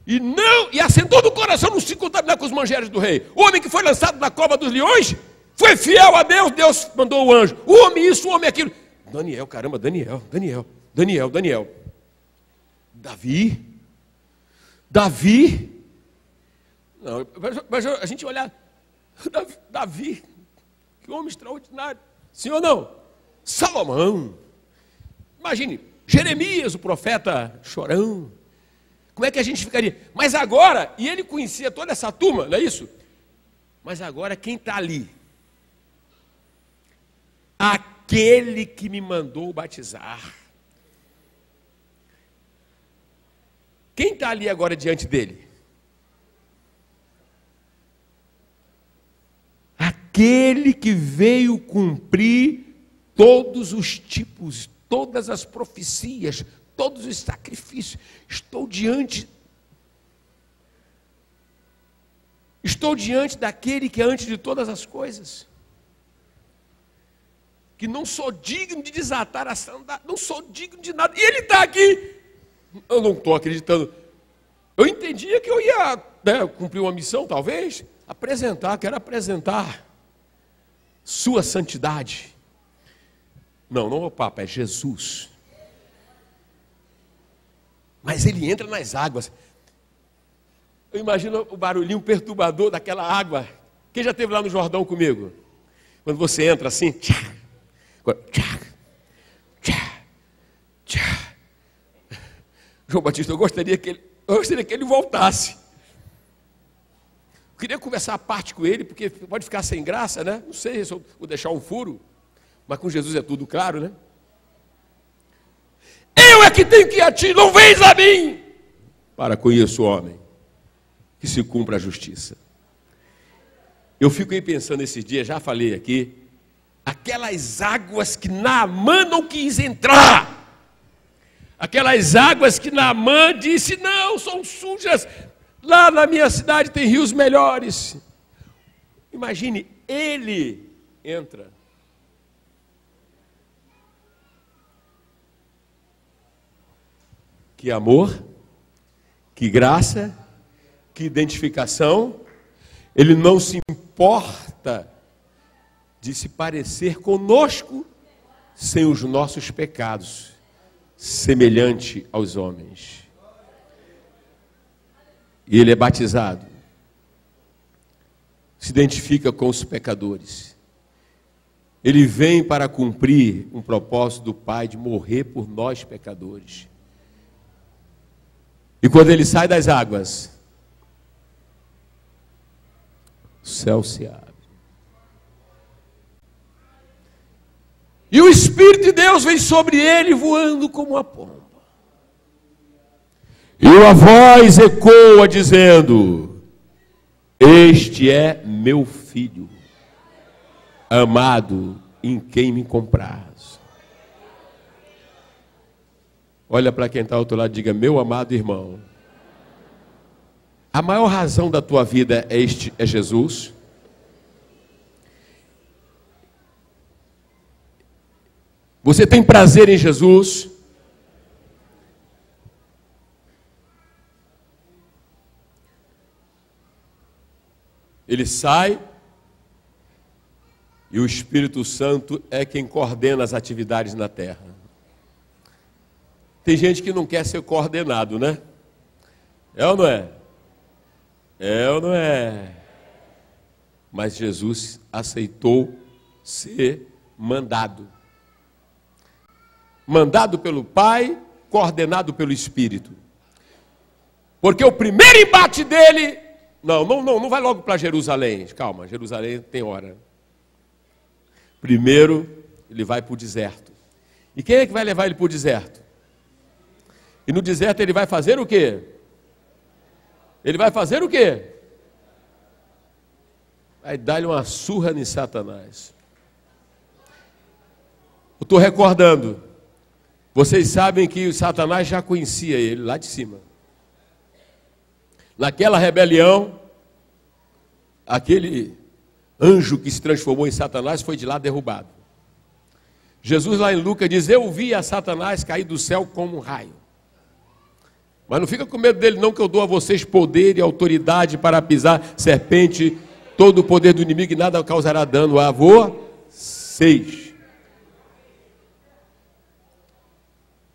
e assentou no coração não se contaminar com os mangeres do rei. O homem que foi lançado na cova dos leões foi fiel a Deus, Deus mandou o anjo. O homem isso, o homem aquilo. Daniel, caramba, Daniel. Davi. Não, mas a gente olhar, Davi, que homem extraordinário. Sim ou não? Salomão. Imagine, Jeremias, o profeta chorão. Como é que a gente ficaria? Mas agora, e ele conhecia toda essa turma, não é isso? Mas agora quem está ali? Aquele que me mandou batizar. Quem está ali agora diante dele? Aquele que veio cumprir todos os tipos, todas as profecias, todos os sacrifícios. Estou diante daquele que é antes de todas as coisas. Que não sou digno de desatar a sandália, não sou digno de nada. E ele está aqui. Eu não estou acreditando. Eu entendia que eu ia cumprir uma missão, talvez. Quero apresentar sua santidade. Não é o Papa, é Jesus. Mas ele entra nas águas. Eu imagino o barulhinho perturbador daquela água. Quem já esteve lá no Jordão comigo? Quando você entra assim, João Batista, eu gostaria que ele voltasse. Eu queria conversar a parte com ele, porque pode ficar sem graça, né? Não sei se eu vou deixar um furo, mas com Jesus é tudo claro, né? Eu é que tenho que ir a ti, não vens a mim. Para com isso, homem, que se cumpra a justiça. Eu fico aí pensando esses dias, já falei aqui, aquelas águas que Naamã não quis entrar. Aquelas águas que Naamã disse, não, são sujas. Lá na minha cidade tem rios melhores. Imagine, ele entra. Que amor, que graça, que identificação. Ele não se importa de se parecer conosco sem os nossos pecados, semelhante aos homens. E ele é batizado, se identifica com os pecadores. Ele vem para cumprir um propósito do Pai de morrer por nós pecadores. E quando ele sai das águas, o céu se abre. E o Espírito de Deus vem sobre ele voando como uma pomba. E uma voz ecoa dizendo, este é meu filho, amado, em quem me compraz. Olha para quem está ao outro lado e diga, meu amado irmão, a maior razão da tua vida é Jesus? Você tem prazer em Jesus? Ele sai e o Espírito Santo é quem coordena as atividades na terra. Tem gente que não quer ser coordenado, né? É ou não é? É ou não é? Mas Jesus aceitou ser mandado. Mandado pelo Pai, coordenado pelo Espírito. Porque o primeiro embate dele... Não vai logo para Jerusalém. Calma, Jerusalém tem hora. Primeiro, ele vai para o deserto. E quem é que vai levar ele para o deserto? E no deserto ele vai fazer o quê? Ele vai fazer o quê? Vai dar-lhe uma surra em Satanás. Eu estou recordando. Vocês sabem que o Satanás já conhecia ele lá de cima. Naquela rebelião, aquele anjo que se transformou em Satanás foi de lá derrubado. Jesus lá em Lucas diz, eu vi a Satanás cair do céu como um raio. Mas não fica com medo dele não, que eu dou a vocês poder e autoridade para pisar serpente, todo o poder do inimigo e nada causará dano a vocês.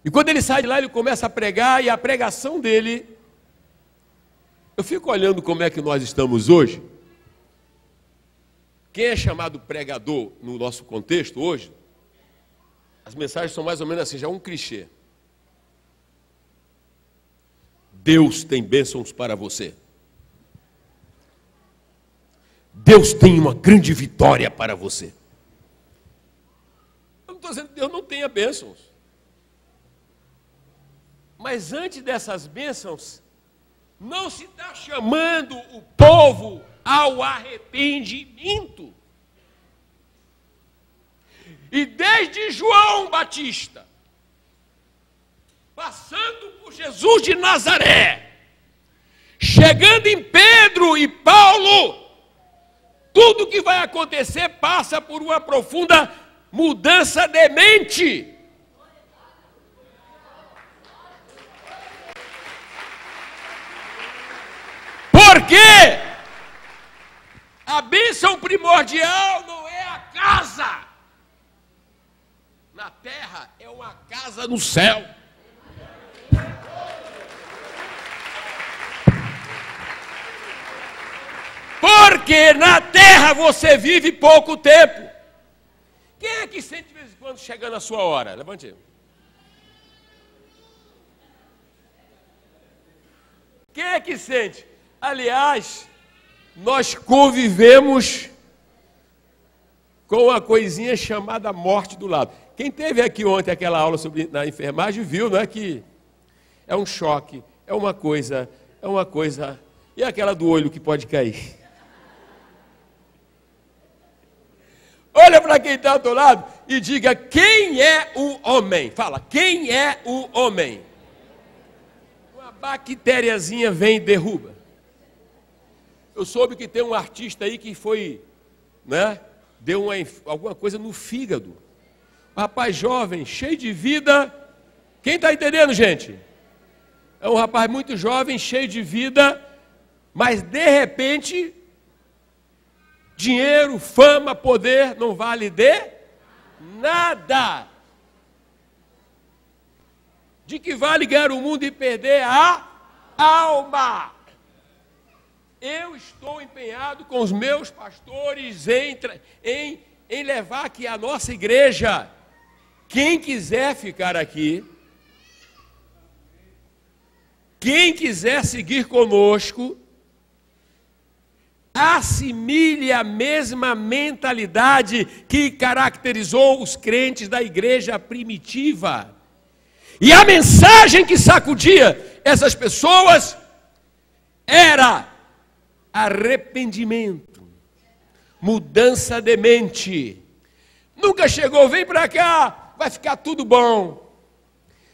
E quando ele sai de lá, ele começa a pregar, e a pregação dele, eu fico olhando como é que nós estamos hoje. Quem é chamado pregador no nosso contexto hoje, as mensagens são mais ou menos assim, já é um clichê. Deus tem bênçãos para você. Deus tem uma grande vitória para você. Eu não estou dizendo que Deus não tenha bênçãos. Mas antes dessas bênçãos, não se está chamando o povo ao arrependimento. E desde João Batista, passando por Jesus de Nazaré, chegando em Pedro e Paulo, tudo que vai acontecer passa por uma profunda mudança de mente. Porque a bênção primordial não é a casa na terra, é uma casa no céu. Porque na terra você vive pouco tempo. Quem é que sente de vez em quando chegando a sua hora? Levante aí. Quem é que sente? Aliás, nós convivemos com uma coisinha chamada morte do lado. Quem teve aqui ontem aquela aula sobre na enfermagem viu, não é que é um choque, é uma coisa, e aquela do olho que pode cair. Olha para quem está ao teu lado e diga: quem é o homem? Fala, quem é o homem? Uma bactériazinha vem e derruba. Eu soube que tem um artista aí que foi, né, deu alguma coisa no fígado. Um rapaz jovem, cheio de vida. Quem está entendendo, gente? É um rapaz muito jovem, cheio de vida, mas de repente, dinheiro, fama, poder não vale de nada. De que vale ganhar o mundo e perder a alma? Eu estou empenhado com os meus pastores em levar aqui a nossa igreja. Quem quiser ficar aqui, quem quiser seguir conosco, assimile a mesma mentalidade que caracterizou os crentes da igreja primitiva. E a mensagem que sacudia essas pessoas era arrependimento, mudança de mente. Nunca chegou, vem para cá, vai ficar tudo bom.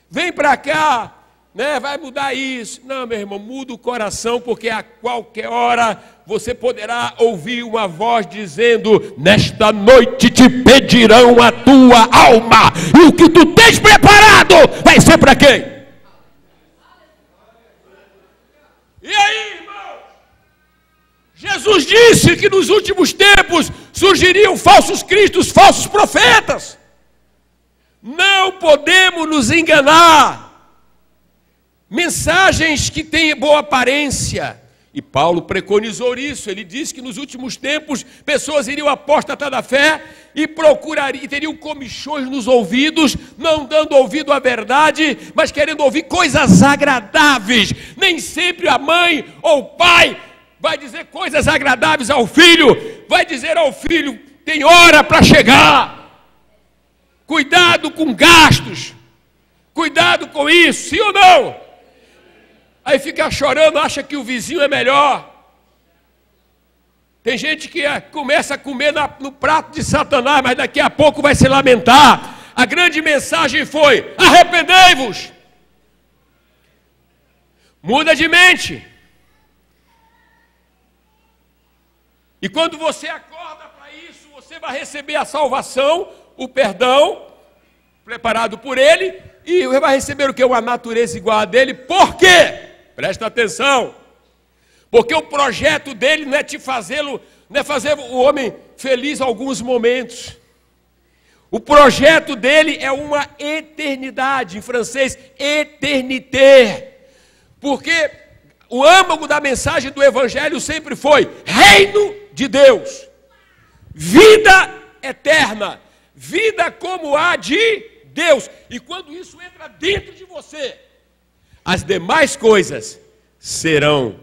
Vem para cá, né, vai mudar isso. Não, meu irmão, muda o coração, porque a qualquer hora você poderá ouvir uma voz dizendo: nesta noite te pedirão a tua alma, e o que tu tens preparado vai ser para quem? E aí, irmão? Jesus disse que nos últimos tempos surgiriam falsos cristos, falsos profetas. Não podemos nos enganar. Mensagens que têm boa aparência. E Paulo preconizou isso. Ele disse que nos últimos tempos pessoas iriam apostatar da fé e teriam comichões nos ouvidos, não dando ouvido à verdade, mas querendo ouvir coisas agradáveis. Nem sempre a mãe ou o pai vai dizer coisas agradáveis ao filho, vai dizer ao filho: tem hora para chegar, cuidado com gastos, cuidado com isso, sim ou não? Aí fica chorando, acha que o vizinho é melhor. Tem gente que começa a comer no prato de Satanás, mas daqui a pouco vai se lamentar. A grande mensagem foi: arrependei-vos, muda de mente. E quando você acorda para isso, você vai receber a salvação, o perdão, preparado por Ele, e vai receber o que? Uma natureza igual a dele. Por quê? Presta atenção. Porque o projeto dele não é fazer o homem feliz alguns momentos. O projeto dele é uma eternidade, em francês, éternité. Porque o âmago da mensagem do Evangelho sempre foi reino de Deus, vida eterna, vida como a de Deus. E quando isso entra dentro de você, as demais coisas serão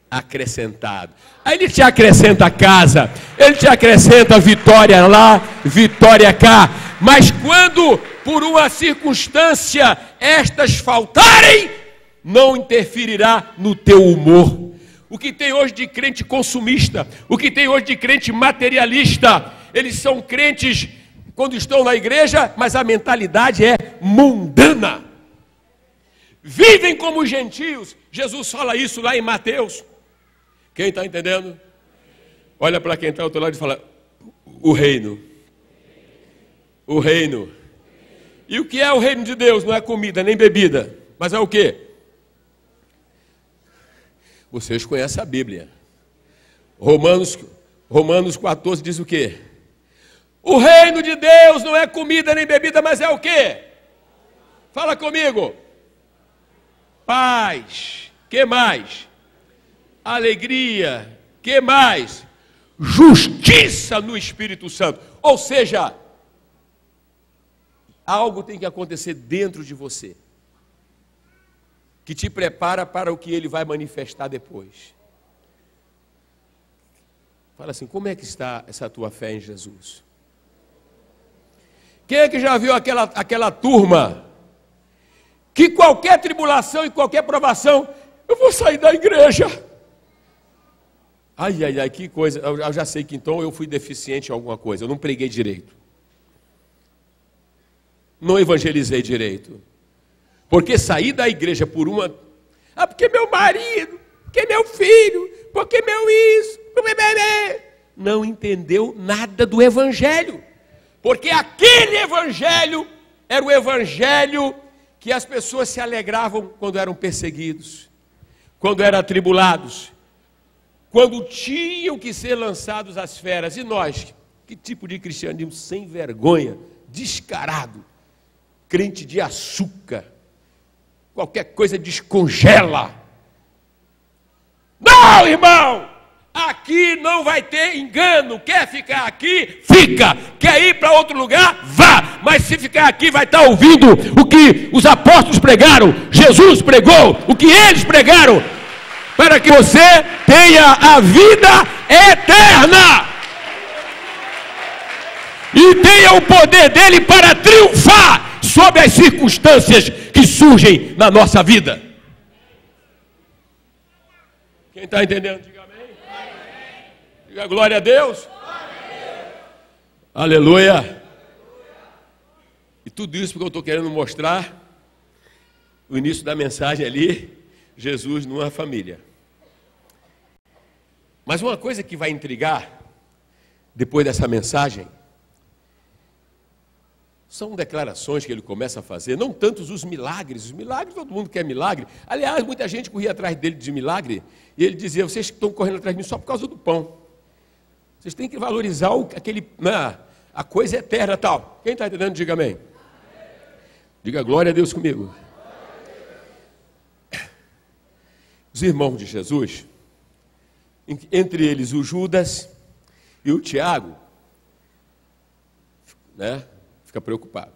acrescentadas. Aí Ele te acrescenta casa, Ele te acrescenta vitória lá, vitória cá. Mas quando por uma circunstância estas faltarem, não interferirá no teu humor. O que tem hoje de crente consumista, o que tem hoje de crente materialista, eles são crentes quando estão na igreja, mas a mentalidade é mundana. Vivem como gentios. Jesus fala isso lá em Mateus. Quem está entendendo? Olha para quem está ao outro lado e fala: o reino. O reino. E o que é o reino de Deus? Não é comida nem bebida, mas é o quê? Vocês conhecem a Bíblia. Romanos 14 diz o quê? O reino de Deus não é comida nem bebida, mas é o quê? Fala comigo. Paz. Que mais? Alegria. Que mais? justiça no Espírito Santo. Ou seja, algo tem que acontecer dentro de você, que te prepara para o que ele vai manifestar depois. Fala assim, como é que está essa tua fé em Jesus? Quem é que já viu aquela turma que qualquer tribulação e qualquer provação, eu vou sair da igreja? Ai, ai, ai, que coisa. Eu já sei que então eu fui deficiente em alguma coisa, eu não preguei direito. Não evangelizei direito. Porque sair da igreja por uma... Ah, porque meu marido, porque meu filho, porque meu isso, porque bebê. Não entendeu nada do evangelho. Porque aquele evangelho era o evangelho que as pessoas se alegravam quando eram perseguidos, quando eram atribulados, quando tinham que ser lançados às feras. E nós, que tipo de cristianismo sem vergonha, descarado, crente de açúcar, qualquer coisa descongela. Não, irmão! Aqui não vai ter engano. Quer ficar aqui? Fica. Quer ir para outro lugar? Vá. Mas se ficar aqui vai estar ouvindo o que os apóstolos pregaram, Jesus pregou, o que eles pregaram, para que você tenha a vida eterna e tenha o poder dele para triunfar sobre as circunstâncias que surgem na nossa vida. Quem está entendendo? Diga amém. Diga glória a Deus. Glória a Deus. Aleluia. E tudo isso porque eu estou querendo mostrar o início da mensagem ali, Jesus numa família. Mas uma coisa que vai intrigar depois dessa mensagem são declarações que ele começa a fazer, não tantos os milagres todo mundo quer milagre. Aliás, muita gente corria atrás dele de milagre, e ele dizia, vocês estão correndo atrás de mim só por causa do pão. Vocês têm que valorizar a coisa eterna e tal. Quem está entendendo, diga amém. Diga glória a Deus comigo. Os irmãos de Jesus, entre eles o Judas e o Tiago, né? Fica preocupado.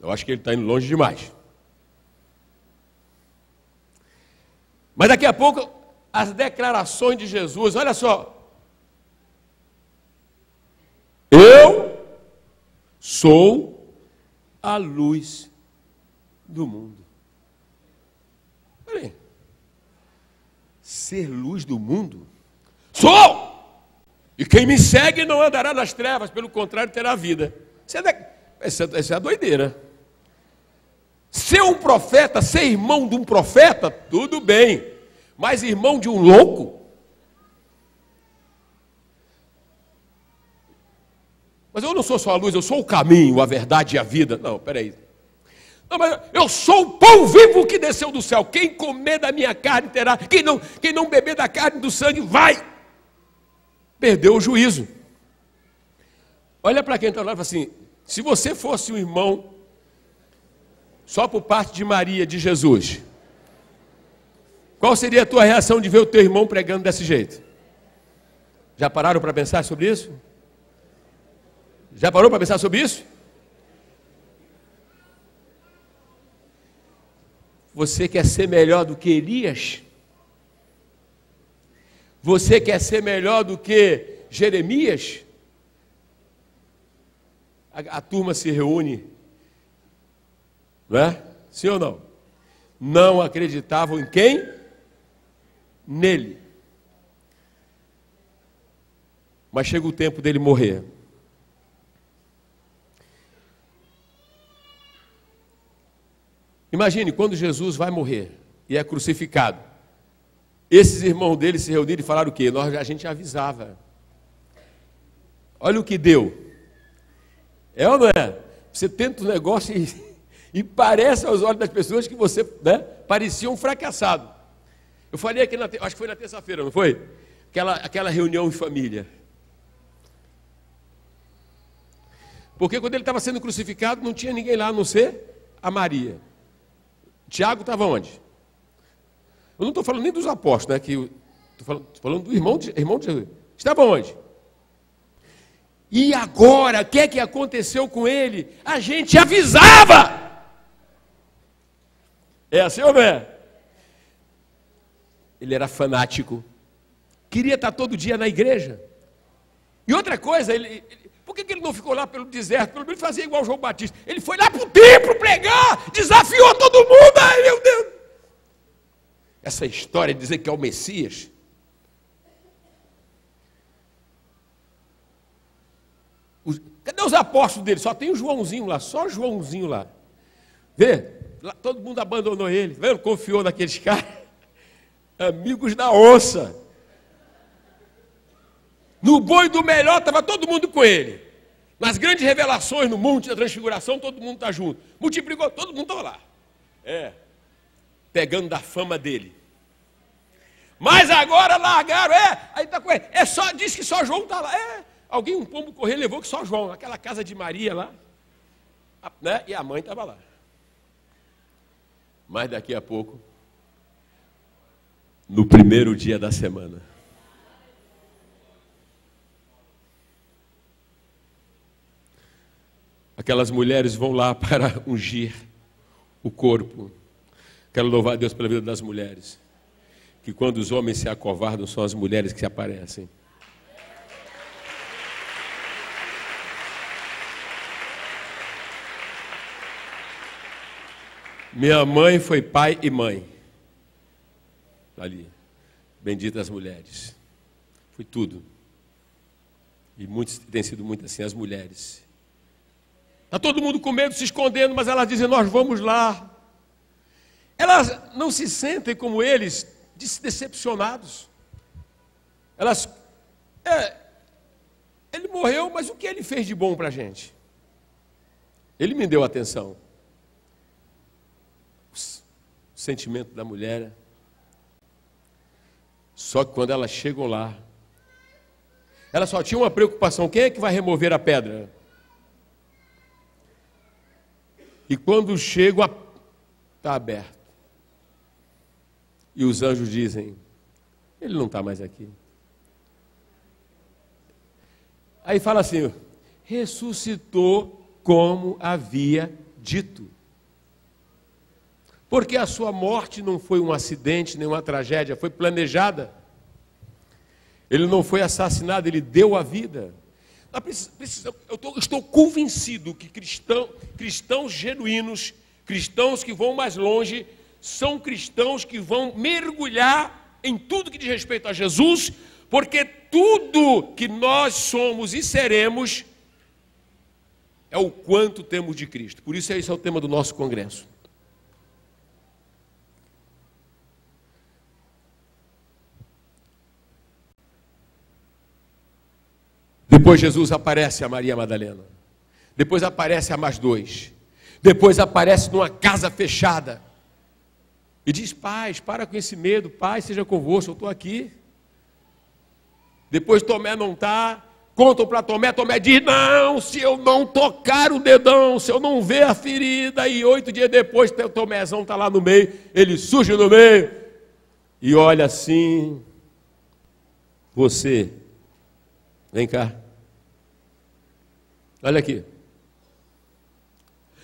Eu acho que ele está indo longe demais. Mas daqui a pouco, as declarações de Jesus, olha só. Eu sou a luz do mundo. Olha aí. Ser luz do mundo? Sou! E quem me segue não andará nas trevas, pelo contrário, terá vida. Essa é a doideira. Ser um profeta, ser irmão de um profeta, tudo bem. Mas irmão de um louco? Mas eu não sou só a luz, eu sou o caminho, a verdade e a vida. Não, peraí. Não, mas eu sou o pão vivo que desceu do céu. Quem comer da minha carne terá. Quem não beber da carne e do sangue vai. Perdeu o juízo. Olha para quem está lá e fala assim, se você fosse um irmão só por parte de Maria, de Jesus, qual seria a tua reação de ver o teu irmão pregando desse jeito? Já pararam para pensar sobre isso? Já parou para pensar sobre isso? Você quer ser melhor do que Elias? Você quer ser melhor do que Jeremias? A turma se reúne, não é? Sim ou não? Não acreditavam em quem? Nele. Mas chega o tempo dele morrer. Imagine, quando Jesus vai morrer e é crucificado, esses irmãos dele se reuniram e falaram o quê? A gente avisava. Olha o que deu. É ou não é? Você tenta um negócio e parece aos olhos das pessoas que você, né, parecia um fracassado. Eu falei aqui, acho que foi na terça-feira, não foi? Aquela reunião em família. Porque quando ele estava sendo crucificado, não tinha ninguém lá a não ser a Maria. Tiago estava onde? Eu não estou falando nem dos apóstolos, né? Que Estou falando do irmão de Jesus. Estava onde? E agora, o que é que aconteceu com ele? A gente avisava. É assim ou não é? Ele era fanático. Queria estar todo dia na igreja. E outra coisa, por que ele não ficou lá pelo deserto? Pelo menos fazia igual João Batista. Ele foi lá para o templo pregar, desafiou todo mundo. Ai, meu Deus! Essa história de dizer que é o Messias. Cadê os apóstolos dele? Só tem o Joãozinho lá, só o Joãozinho lá. Vê, lá, todo mundo abandonou ele, vê, confiou naqueles caras. Amigos da onça. No bom e do melhor estava todo mundo com ele. Nas grandes revelações no Monte da Transfiguração, todo mundo está junto. Multiplicou, todo mundo estava lá. Pegando da fama dele. Mas agora largaram, aí está com ele. Diz que só João está lá. Alguém, um pombo correio, levou que só João, aquela casa de Maria lá, né? E a mãe estava lá. Mas daqui a pouco, no primeiro dia da semana, aquelas mulheres vão lá para ungir o corpo. Quero louvar a Deus pela vida das mulheres, que quando os homens se acovardam, são as mulheres que se aparecem. Minha mãe foi pai e mãe. Ali. Benditas mulheres. Foi tudo. E tem sido muito assim, as mulheres. Está todo mundo com medo, se escondendo, mas elas dizem, nós vamos lá. Elas não se sentem como eles, decepcionados. Elas... ele morreu, mas o que ele fez de bom para a gente? Ele me deu atenção. O sentimento da mulher. Só que quando elas chegam lá, elas só tinham uma preocupação: quem é que vai remover a pedra? E quando chegam, está aberto. E os anjos dizem: ele não está mais aqui. Aí fala assim: ressuscitou como havia dito. Porque a sua morte não foi um acidente, nem uma tragédia, foi planejada. Ele não foi assassinado, ele deu a vida. Eu estou convencido que cristãos genuínos, cristãos que vão mais longe, são cristãos que vão mergulhar em tudo que diz respeito a Jesus, porque tudo que nós somos e seremos é o quanto temos de Cristo. Por isso esse é o tema do nosso congresso. Depois Jesus aparece a Maria Madalena. Depois aparece a mais dois. Depois aparece numa casa fechada. E diz: paz, para com esse medo, paz seja convosco, eu estou aqui. Depois Tomé não está. Contam para Tomé, Tomé diz: não, se eu não tocar o dedão, se eu não ver a ferida. E 8 dias depois, Tomézão está lá no meio, ele surge no meio e olha assim: você, vem cá. Olha aqui.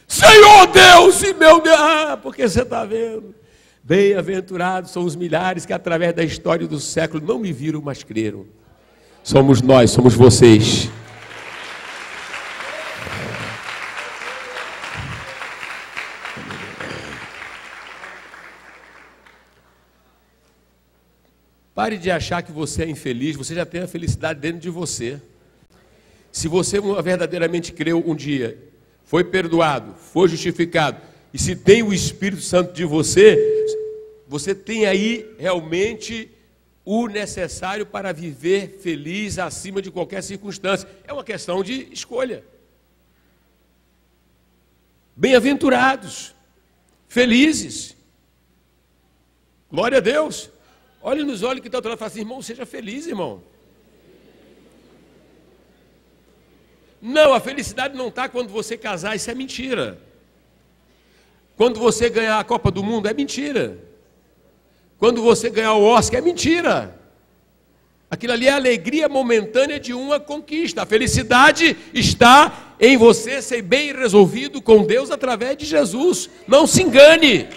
Senhor Deus e meu Deus. Porque você está vendo. Bem-aventurados são os milhares que através da história do século não me viram, mas creram. Somos nós, somos vocês. Pare de achar que você é infeliz, você já tem a felicidade dentro de você. Se você verdadeiramente creu um dia, foi perdoado, foi justificado, e se tem o Espírito Santo de você, você tem aí realmente o necessário para viver feliz acima de qualquer circunstância. É uma questão de escolha. Bem-aventurados, felizes. Glória a Deus. Olhe nos olhos que está do lado e fala assim: irmão, seja feliz, irmão. Não, a felicidade não está quando você casar, isso é mentira. Quando você ganhar a Copa do Mundo, é mentira. Quando você ganhar o Oscar, é mentira. Aquilo ali é a alegria momentânea de uma conquista. A felicidade está em você ser bem resolvido com Deus através de Jesus. Não se engane.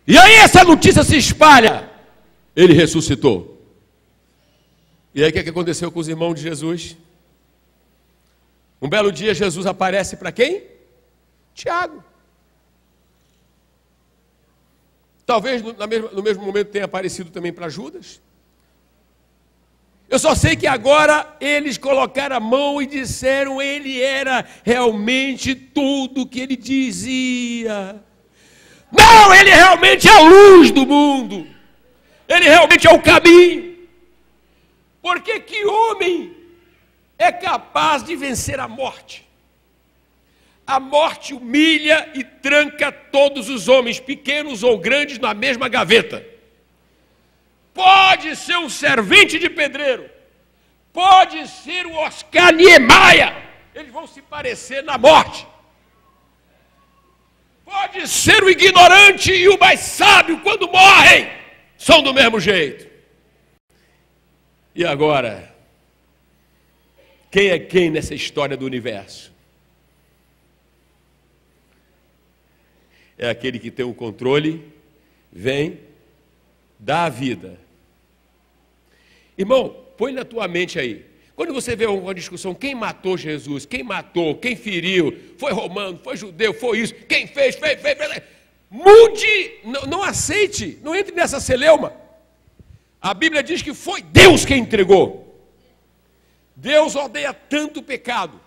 E aí essa notícia se espalha. Ele ressuscitou. E aí o que aconteceu com os irmãos de Jesus? Um belo dia Jesus aparece para quem? Tiago. Talvez no mesmo momento tenha aparecido também para Judas. Eu só sei que agora eles colocaram a mão e disseram: ele era realmente tudo o que ele dizia. Não, ele realmente é a luz do mundo. Ele realmente é o caminho. Porque que homem é capaz de vencer a morte? A morte humilha e tranca todos os homens, pequenos ou grandes, na mesma gaveta. Pode ser um servente de pedreiro, pode ser o Oscar Niemeyer, eles vão se parecer na morte. Pode ser o ignorante e o mais sábio, quando morrem, são do mesmo jeito. E agora, quem é quem nessa história do universo? É aquele que tem o controle, vem, dá a vida. Irmão, põe na tua mente aí. Quando você vê uma discussão, quem matou Jesus, quem matou, quem feriu, foi romano, foi judeu, foi isso, quem fez. Mude, não aceite, não entre nessa celeuma. A Bíblia diz que foi Deus quem entregou. Deus odeia tanto o pecado,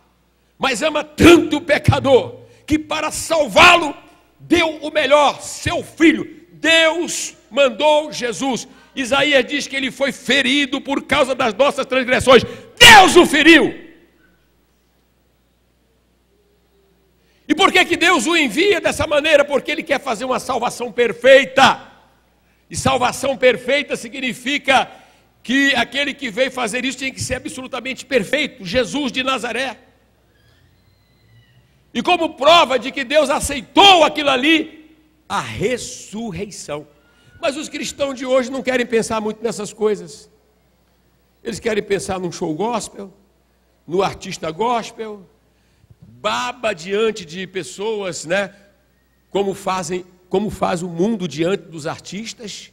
mas ama tanto o pecador, que para salvá-lo, deu o melhor, seu filho. Deus mandou Jesus. Isaías diz que ele foi ferido por causa das nossas transgressões. Deus o feriu. E por que Deus o envia dessa maneira? Porque ele quer fazer uma salvação perfeita. E salvação perfeita significa que aquele que veio fazer isso tem que ser absolutamente perfeito. Jesus de Nazaré. E como prova de que Deus aceitou aquilo ali, a ressurreição. Mas os cristãos de hoje não querem pensar muito nessas coisas. Eles querem pensar num show gospel, no artista gospel, baba diante de pessoas, né? Como faz o mundo diante dos artistas.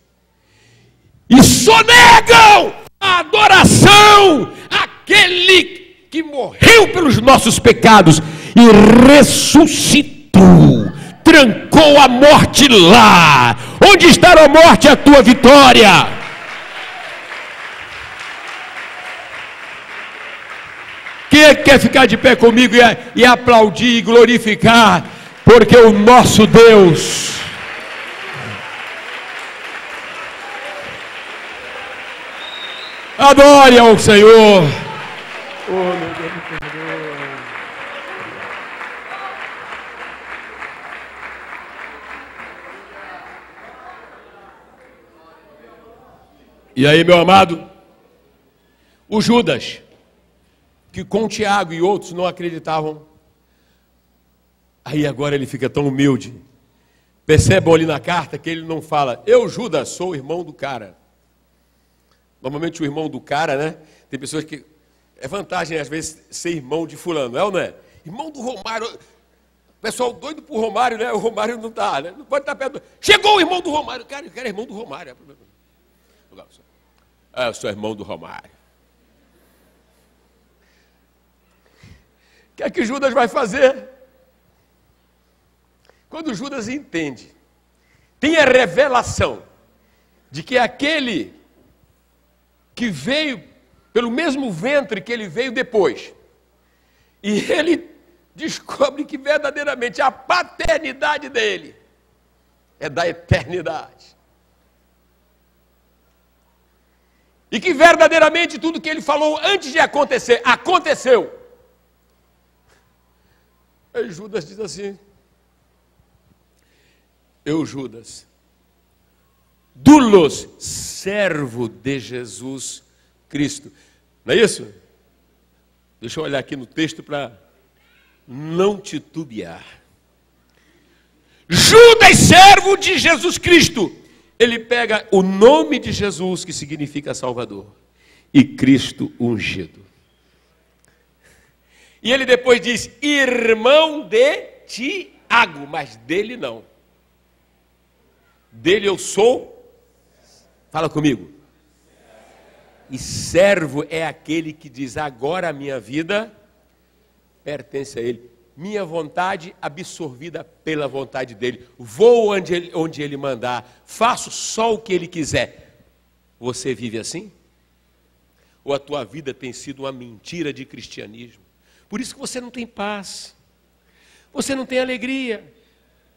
E sonegam a adoração àquele que morreu pelos nossos pecados e ressuscitou, trancou a morte lá. Onde está a morte, a tua vitória? Quem quer ficar de pé comigo e aplaudir e glorificar? Porque o nosso Deus adore ao Senhor. Oh, meu Deus, me perdoa. E aí, meu amado, o Judas, que com Tiago e outros não acreditavam, aí agora ele fica tão humilde. Percebam ali na carta que ele não fala: eu, Judas, sou o irmão do cara. Normalmente o irmão do cara, né? Tem pessoas que... É vantagem, às vezes, ser irmão de fulano, é ou não é? Irmão do Romário. Pessoal doido por Romário, né? O Romário não está, né? Não pode estar perto. Chegou o irmão do Romário. Cara, eu quero irmão do Romário. Eu sou irmão do Romário. O que é que Judas vai fazer? Quando Judas entende, tem a revelação de que aquele que veio pelo mesmo ventre que ele veio depois, e ele descobre que verdadeiramente a paternidade dele é da eternidade. E que verdadeiramente tudo que ele falou antes de acontecer, aconteceu. Aí Judas diz assim: eu, Judas, doulos, servo de Jesus Cristo. Não é isso? Deixa eu olhar aqui no texto para não titubear. Judas, servo de Jesus Cristo. Ele pega o nome de Jesus, que significa Salvador, e Cristo ungido. E ele depois diz, irmão de Tiago, mas dele não. Dele eu sou, fala comigo. E servo é aquele que diz, agora a minha vida pertence a ele. Minha vontade absorvida pela vontade dele. Vou onde ele mandar. Faço só o que ele quiser. Você vive assim? Ou a tua vida tem sido uma mentira de cristianismo? Por isso que você não tem paz. Você não tem alegria.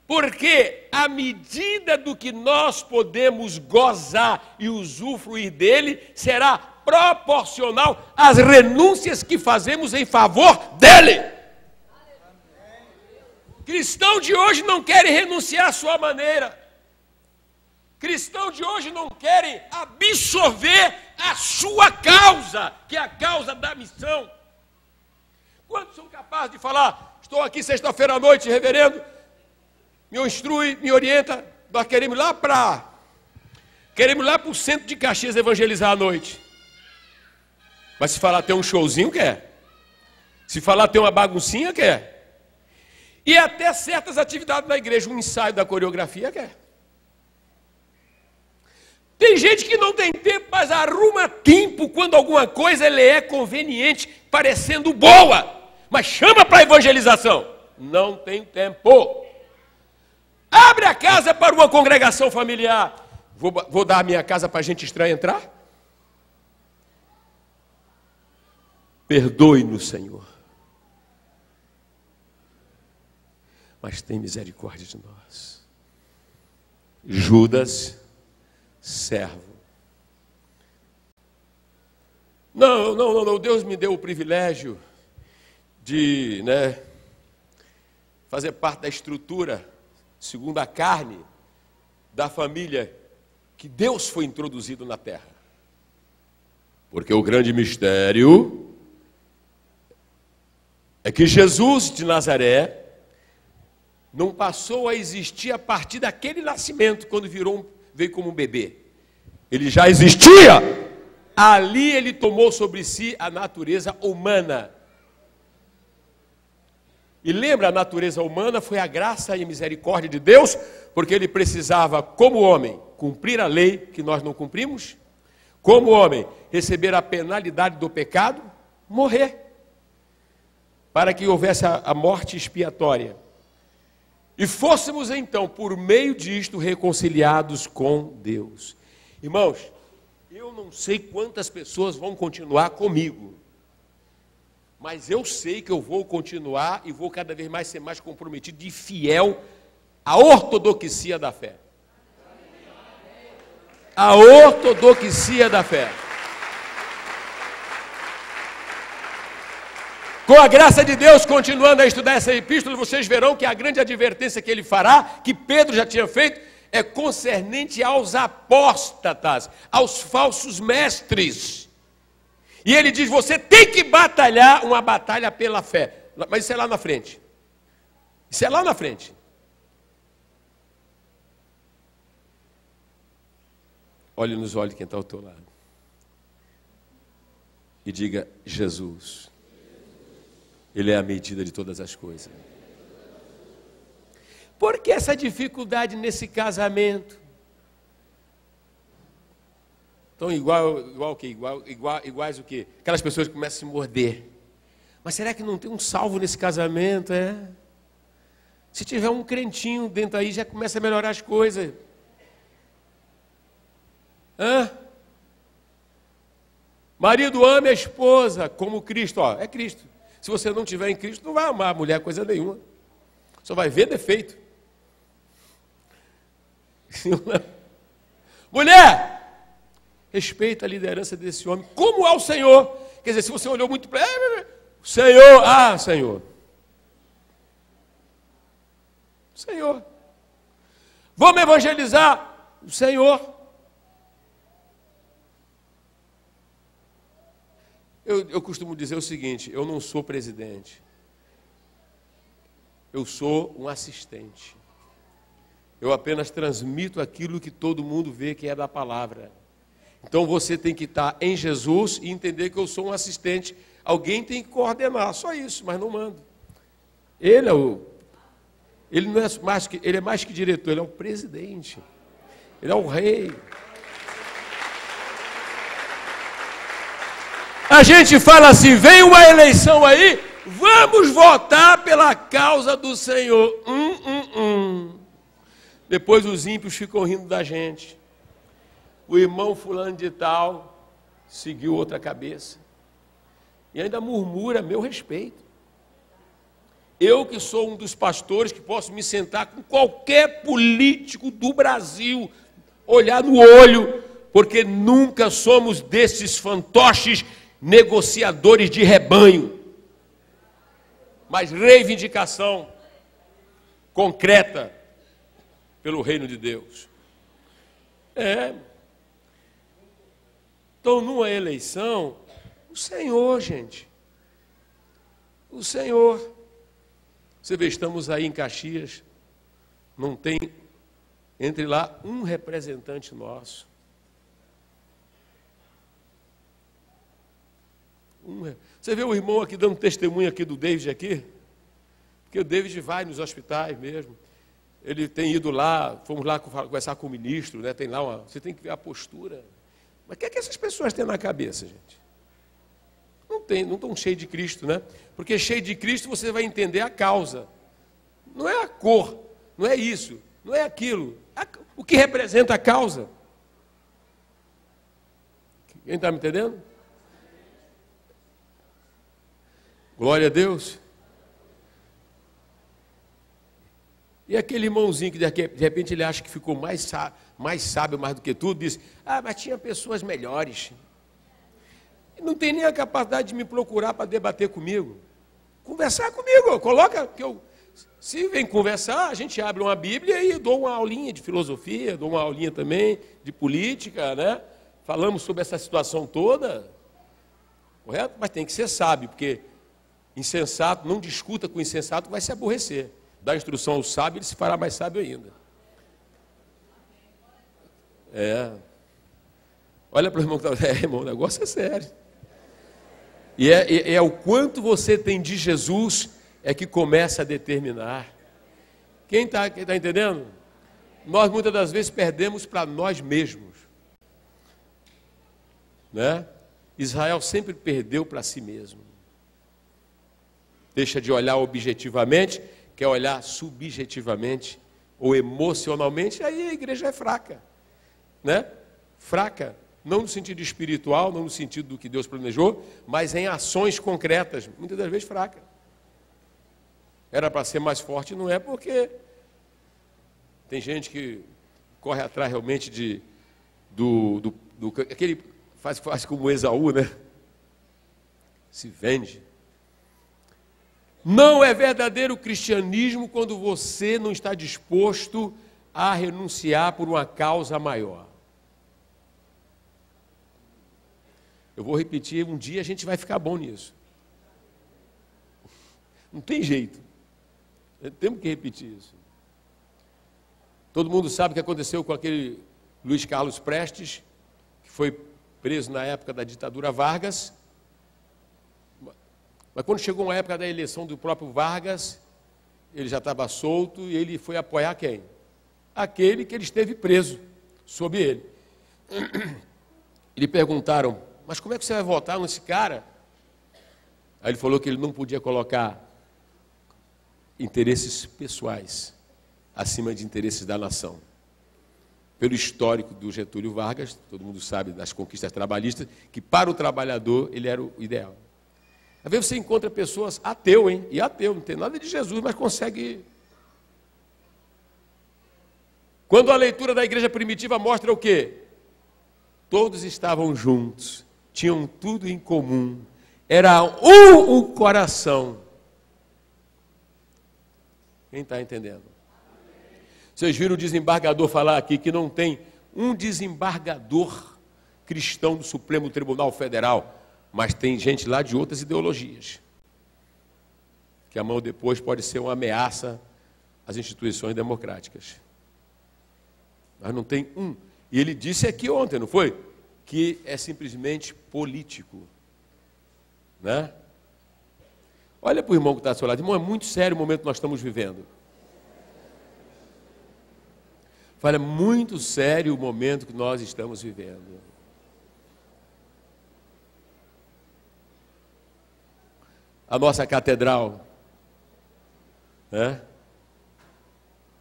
Porque à medida do que nós podemos gozar e usufruir dele, será proporcional às renúncias que fazemos em favor dele. Cristão de hoje não querem renunciar à sua maneira. Cristão de hoje não querem absorver a sua causa, que é a causa da missão. Quantos são capazes de falar, estou aqui sexta-feira à noite, reverendo, me instrui, me orienta, nós queremos ir lá para o centro de Caxias evangelizar à noite. Mas se falar ter um showzinho, quer. Se falar ter uma baguncinha, quer. E até certas atividades na igreja, um ensaio da coreografia, quer. Tem gente que não tem tempo, mas arruma tempo quando alguma coisa ele é conveniente, parecendo boa, mas chama para evangelização. Não tem tempo. Abre a casa para uma congregação familiar. Vou dar a minha casa para gente estranha entrar? Perdoe-nos, Senhor. Mas tem misericórdia de nós. Judas, servo. Não, Deus me deu o privilégio de, fazer parte da estrutura, segundo a carne, da família que Deus foi introduzido na terra. Porque o grande mistério é que Jesus de Nazaré não passou a existir a partir daquele nascimento, quando veio como um bebê. Ele já existia. Ali ele tomou sobre si a natureza humana. E lembra, a natureza humana foi a graça e a misericórdia de Deus, porque ele precisava, como homem, cumprir a lei que nós não cumprimos, como homem, receber a penalidade do pecado, morrer, para que houvesse a morte expiatória. E fôssemos então, por meio disto, reconciliados com Deus. Irmãos, eu não sei quantas pessoas vão continuar comigo, mas eu sei que eu vou continuar e vou cada vez mais ser mais comprometido e fiel à ortodoxia da fé. A ortodoxia da fé. Com a graça de Deus, continuando a estudar essa epístola, vocês verão que a grande advertência que ele fará, que Pedro já tinha feito, é concernente aos apóstatas, aos falsos mestres. E ele diz, você tem que batalhar uma batalha pela fé. Mas isso é lá na frente. Isso é lá na frente. Olhe nos olhos quem está ao teu lado. E diga, Jesus. Ele é a medida de todas as coisas. Por que essa dificuldade nesse casamento? Então, iguais o quê? Aquelas pessoas que começam a se morder. Mas será que não tem um salvo nesse casamento? Se tiver um crentinho dentro aí, já começa a melhorar as coisas. Marido ame a esposa como Cristo. É Cristo. Se você não tiver em Cristo, não vai amar a mulher coisa nenhuma. Só vai ver defeito. Mulher, respeita a liderança desse homem, como ao Senhor. Quer dizer, se você olhou muito para ele, Senhor, Senhor. Senhor. Vamos evangelizar o Senhor. Eu costumo dizer o seguinte, eu não sou presidente. Eu sou um assistente. Eu apenas transmito aquilo que todo mundo vê que é da palavra. Então você tem que estar em Jesus e entender que eu sou um assistente. Alguém tem que coordenar, só isso, mas não mando. Ele não é mais que, ele é mais que diretor, ele é o presidente. Ele é o rei. A gente fala assim, vem uma eleição aí, vamos votar pela causa do Senhor. Depois os ímpios ficam rindo da gente. O irmão fulano de tal seguiu outra cabeça. E ainda murmura a meu respeito. Eu que sou um dos pastores que posso me sentar com qualquer político do Brasil, olhar no olho, porque nunca somos desses fantoches negociadores de rebanho. Mas reivindicação concreta pelo reino de Deus. Então, numa eleição, o Senhor, gente, o Senhor. Você vê, estamos aí em Caxias, não tem, entre lá, um representante nosso. Você vê o irmão aqui dando testemunho aqui do David aqui? Porque o David vai nos hospitais mesmo. Ele tem ido lá, fomos lá conversar com o ministro, né? Tem lá você tem que ver a postura. Mas o que é que essas pessoas têm na cabeça, gente? Não estão cheios de Cristo, né? Porque cheio de Cristo você vai entender a causa. Não é a cor, não é isso, não é aquilo. O que representa a causa? Quem está me entendendo? Glória a Deus. E aquele irmãozinho que de repente ele acha que ficou mais sábio mais do que tudo, diz, mas tinha pessoas melhores. Não tem nem a capacidade de me procurar para debater comigo. Conversar comigo, coloca que se vem conversar, a gente abre uma Bíblia e dou uma aulinha de filosofia, dou uma aulinha também de política, né? Falamos sobre essa situação toda, correto? Mas tem que ser sábio, porque insensato, não discuta com o insensato, vai se aborrecer. Dá instrução ao sábio, ele se fará mais sábio ainda. Olha para o irmão que está, irmão, o negócio é sério. E é o quanto você tem de Jesus é que começa a determinar. Quem está entendendo? Nós muitas das vezes perdemos para nós mesmos. Né? Israel sempre perdeu para si mesmo. Deixa de olhar objetivamente, quer olhar subjetivamente ou emocionalmente, aí a igreja é fraca. Né? Fraca. Não no sentido espiritual, não no sentido do que Deus planejou, mas em ações concretas, muitas das vezes fraca. Era para ser mais forte, não é, porque tem gente que corre atrás realmente aquele faz como Esaú, né? Se vende. Não é verdadeiro cristianismo quando você não está disposto a renunciar por uma causa maior. Eu vou repetir, um dia a gente vai ficar bom nisso. Não tem jeito. Temos que repetir isso. Todo mundo sabe o que aconteceu com aquele Luiz Carlos Prestes, que foi preso na época da ditadura Vargas. Mas quando chegou a época da eleição do próprio Vargas, ele já estava solto e ele foi apoiar quem? Aquele que ele esteve preso, sob ele. Lhe perguntaram, mas como é que você vai votar nesse cara? Aí ele falou que ele não podia colocar interesses pessoais acima de interesses da nação. Pelo histórico do Getúlio Vargas, todo mundo sabe das conquistas trabalhistas, que para o trabalhador ele era o ideal. Às vezes você encontra pessoas ateu, hein? E ateu, não tem nada de Jesus, mas consegue. Quando a leitura da igreja primitiva mostra o quê? Todos estavam juntos, tinham tudo em comum, era um coração. Quem está entendendo? Vocês viram o desembargador falar aqui que não tem um desembargador cristão do Supremo Tribunal Federal, mas tem gente lá de outras ideologias, que amanhã ou depois pode ser uma ameaça às instituições democráticas. Mas não tem um. E ele disse aqui ontem, não foi? Que é simplesmente político. Né? Olha para o irmão que está ao seu lado. Irmão, é muito sério o momento que nós estamos vivendo. Fala, é muito sério o momento que nós estamos vivendo. A nossa catedral, né?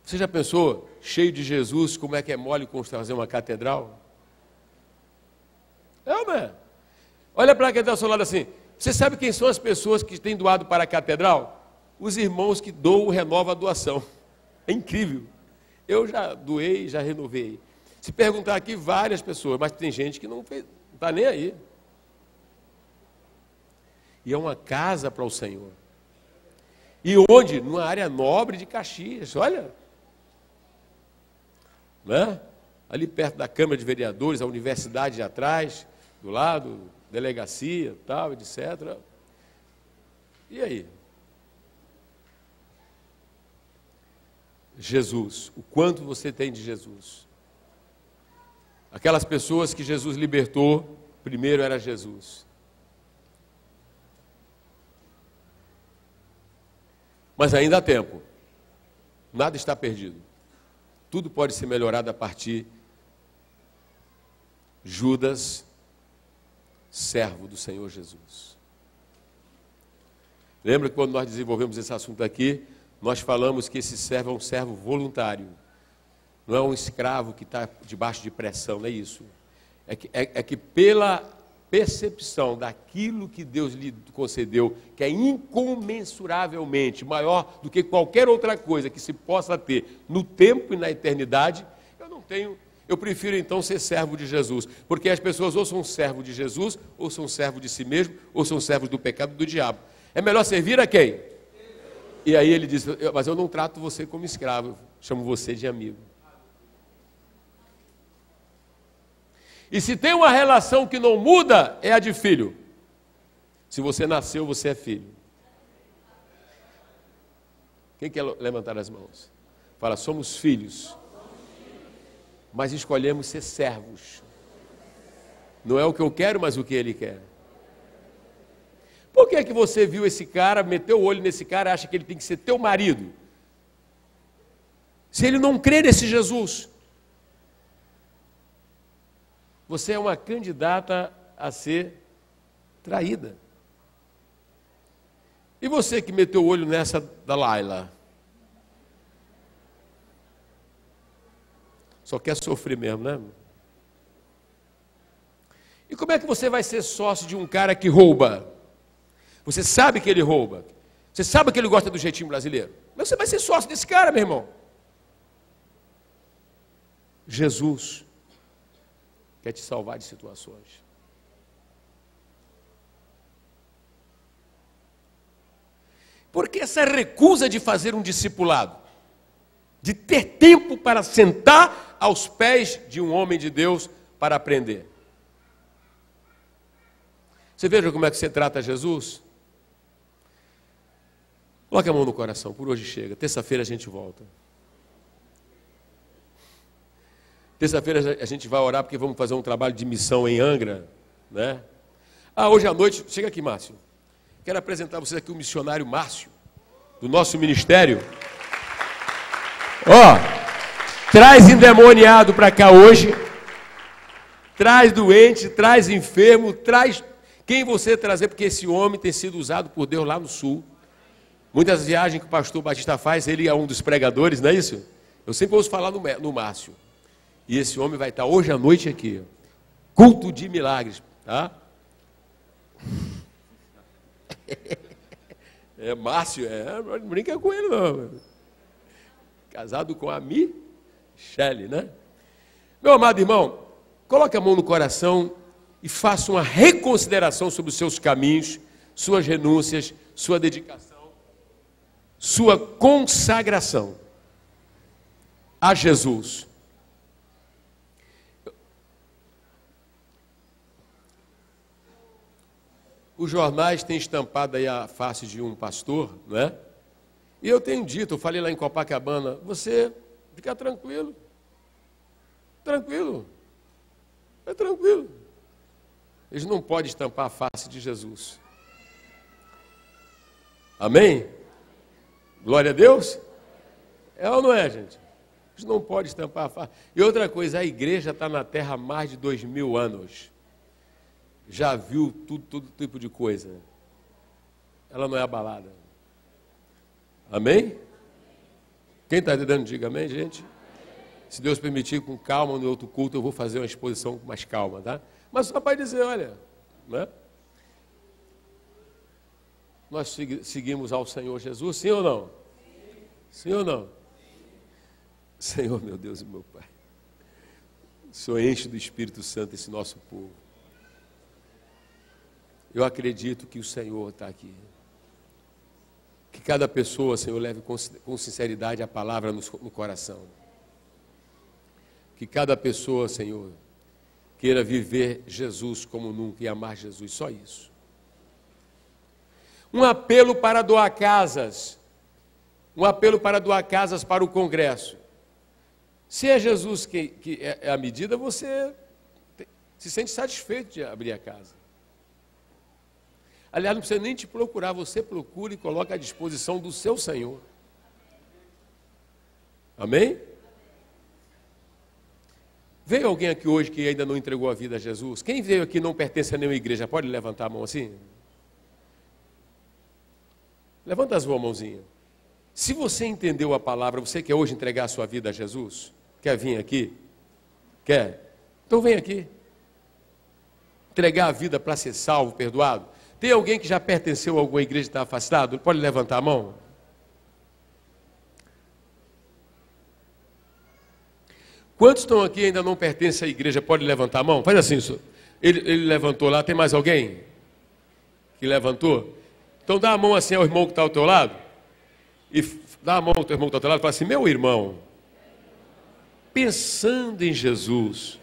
Você já pensou, cheio de Jesus, como é que é mole fazer uma catedral? É, não é? Olha para quem está ao seu lado assim. Você sabe quem são as pessoas que têm doado para a catedral? Os irmãos que doam, renovam a doação. É incrível. Eu já doei, já renovei. Se perguntar aqui, várias pessoas, mas tem gente que não está nem aí. E é uma casa para o Senhor. E onde? Numa área nobre de Caxias, olha. Né? Ali perto da Câmara de Vereadores, a universidade atrás, do lado, delegacia, tal, etc. E aí? Jesus, o quanto você tem de Jesus? Aquelas pessoas que Jesus libertou, primeiro era Jesus. Mas ainda há tempo. Nada está perdido. Tudo pode ser melhorado a partir de Judas, servo do Senhor Jesus. Lembra que quando nós desenvolvemos esse assunto aqui, nós falamos que esse servo é um servo voluntário. Não é um escravo que está debaixo de pressão, não é isso. É que pela percepção daquilo que Deus lhe concedeu, que é incomensuravelmente maior do que qualquer outra coisa que se possa ter no tempo e na eternidade, eu prefiro então ser servo de Jesus, porque as pessoas ou são servo de Jesus, ou são servo de si mesmo, ou são servos do pecado e do diabo. É melhor servir a quem? E aí ele diz, mas eu não trato você como escravo, eu chamo você de amigo. E se tem uma relação que não muda, é a de filho. Se você nasceu, você é filho. Quem quer levantar as mãos? Fala, somos filhos. Mas escolhemos ser servos. Não é o que eu quero, mas o que ele quer. Por que é que você viu esse cara, meteu o olho nesse cara e acha que ele tem que ser teu marido? Se ele não crê nesse Jesus, você é uma candidata a ser traída. E você que meteu o olho nessa da Laila? Só quer sofrer mesmo, né? E como é que você vai ser sócio de um cara que rouba? Você sabe que ele rouba. Você sabe que ele gosta do jeitinho brasileiro. Mas você vai ser sócio desse cara, meu irmão. Jesus quer te salvar de situações. Por que essa recusa de fazer um discipulado? De ter tempo para sentar aos pés de um homem de Deus para aprender. Você veja como é que você trata Jesus? Coloque a mão no coração, por hoje chega. Terça-feira a gente volta. Terça-feira a gente vai orar porque vamos fazer um trabalho de missão em Angra, né? Hoje à noite, chega aqui, Márcio. Quero apresentar a vocês aqui o missionário Márcio, do nosso ministério. Traz endemoniado para cá hoje, traz doente, traz enfermo, traz quem você trazer, porque esse homem tem sido usado por Deus lá no sul. Muitas viagens que o pastor Batista faz, ele é um dos pregadores, não é isso? Eu sempre ouço falar no Márcio. E esse homem vai estar hoje à noite aqui. Culto de milagres, tá? Márcio, não brinca com ele não. Casado com a Michele, né? Meu amado irmão, coloque a mão no coração e faça uma reconsideração sobre os seus caminhos, suas renúncias, sua dedicação, sua consagração a Jesus. Os jornais têm estampado aí a face de um pastor, não é? E eu tenho dito, eu falei lá em Copacabana, você fica tranquilo. tranquilo. É tranquilo. Eles não podem estampar a face de Jesus. Amém? Glória a Deus? É ou não é, gente? Eles não podem estampar a face. E outra coisa, a igreja está na terra há mais de 2000 anos. Já viu todo tipo de coisa. Ela não é abalada. Amém? Quem está entendendo, diga amém, gente. Se Deus permitir, com calma, no outro culto, eu vou fazer uma exposição com mais calma, tá? Mas só para dizer, olha, né? Nós seguimos ao Senhor Jesus, sim ou não? Sim ou não? Senhor, meu Deus e meu Pai, o Senhor enche do Espírito Santo esse nosso povo. Eu acredito que o Senhor está aqui. Que cada pessoa, Senhor, leve com sinceridade a palavra no coração. Que cada pessoa, Senhor, queira viver Jesus como nunca e amar Jesus, só isso. Um apelo para doar casas. Um apelo para doar casas para o Congresso. Se é Jesus que é a medida, você se sente satisfeito de abrir a casa. Aliás, não precisa nem te procurar, você procura e coloca à disposição do seu Senhor. Amém? Veio alguém aqui hoje que ainda não entregou a vida a Jesus? Quem veio aqui e não pertence a nenhuma igreja? Pode levantar a mão assim? Levanta a sua mãozinha. Se você entendeu a palavra, você quer hoje entregar a sua vida a Jesus? Quer vir aqui? Quer? Então vem aqui. Entregar a vida para ser salvo, perdoado. Tem alguém que já pertenceu a alguma igreja e está afastado? Pode levantar a mão? Quantos estão aqui e ainda não pertencem à igreja? Pode levantar a mão? Faz assim, senhor. Ele levantou lá. Tem mais alguém que levantou? Então dá a mão assim ao irmão que está ao teu lado. E dá a mão ao teu irmão que está ao teu lado e fala assim: meu irmão, pensando em Jesus,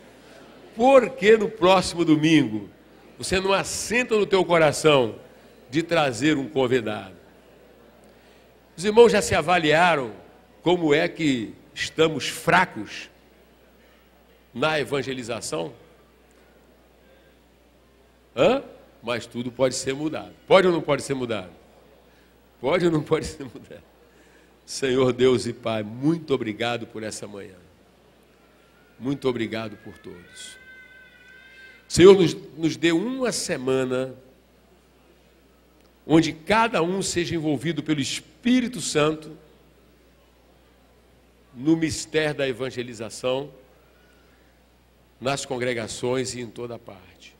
por que no próximo domingo você não assenta no teu coração de trazer um convidado? Os irmãos já se avaliaram como é que estamos fracos na evangelização? Mas tudo pode ser mudado. Pode ou não pode ser mudado? Pode ou não pode ser mudado? Senhor Deus e Pai, muito obrigado por essa manhã. Muito obrigado por todos. Senhor, nos dê uma semana onde cada um seja envolvido pelo Espírito Santo no mistério da evangelização, nas congregações e em toda parte,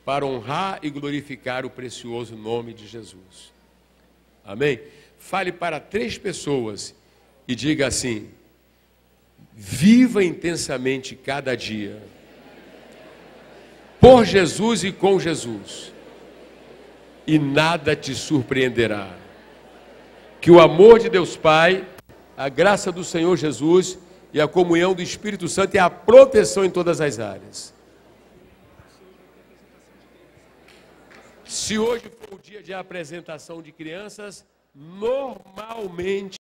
para honrar e glorificar o precioso nome de Jesus. Amém? Fale para 3 pessoas e diga assim: viva intensamente cada dia, por Jesus e com Jesus, e nada te surpreenderá. Que o amor de Deus Pai, a graça do Senhor Jesus e a comunhão do Espírito Santo e a proteção em todas as áreas. Se hoje for o dia de apresentação de crianças, normalmente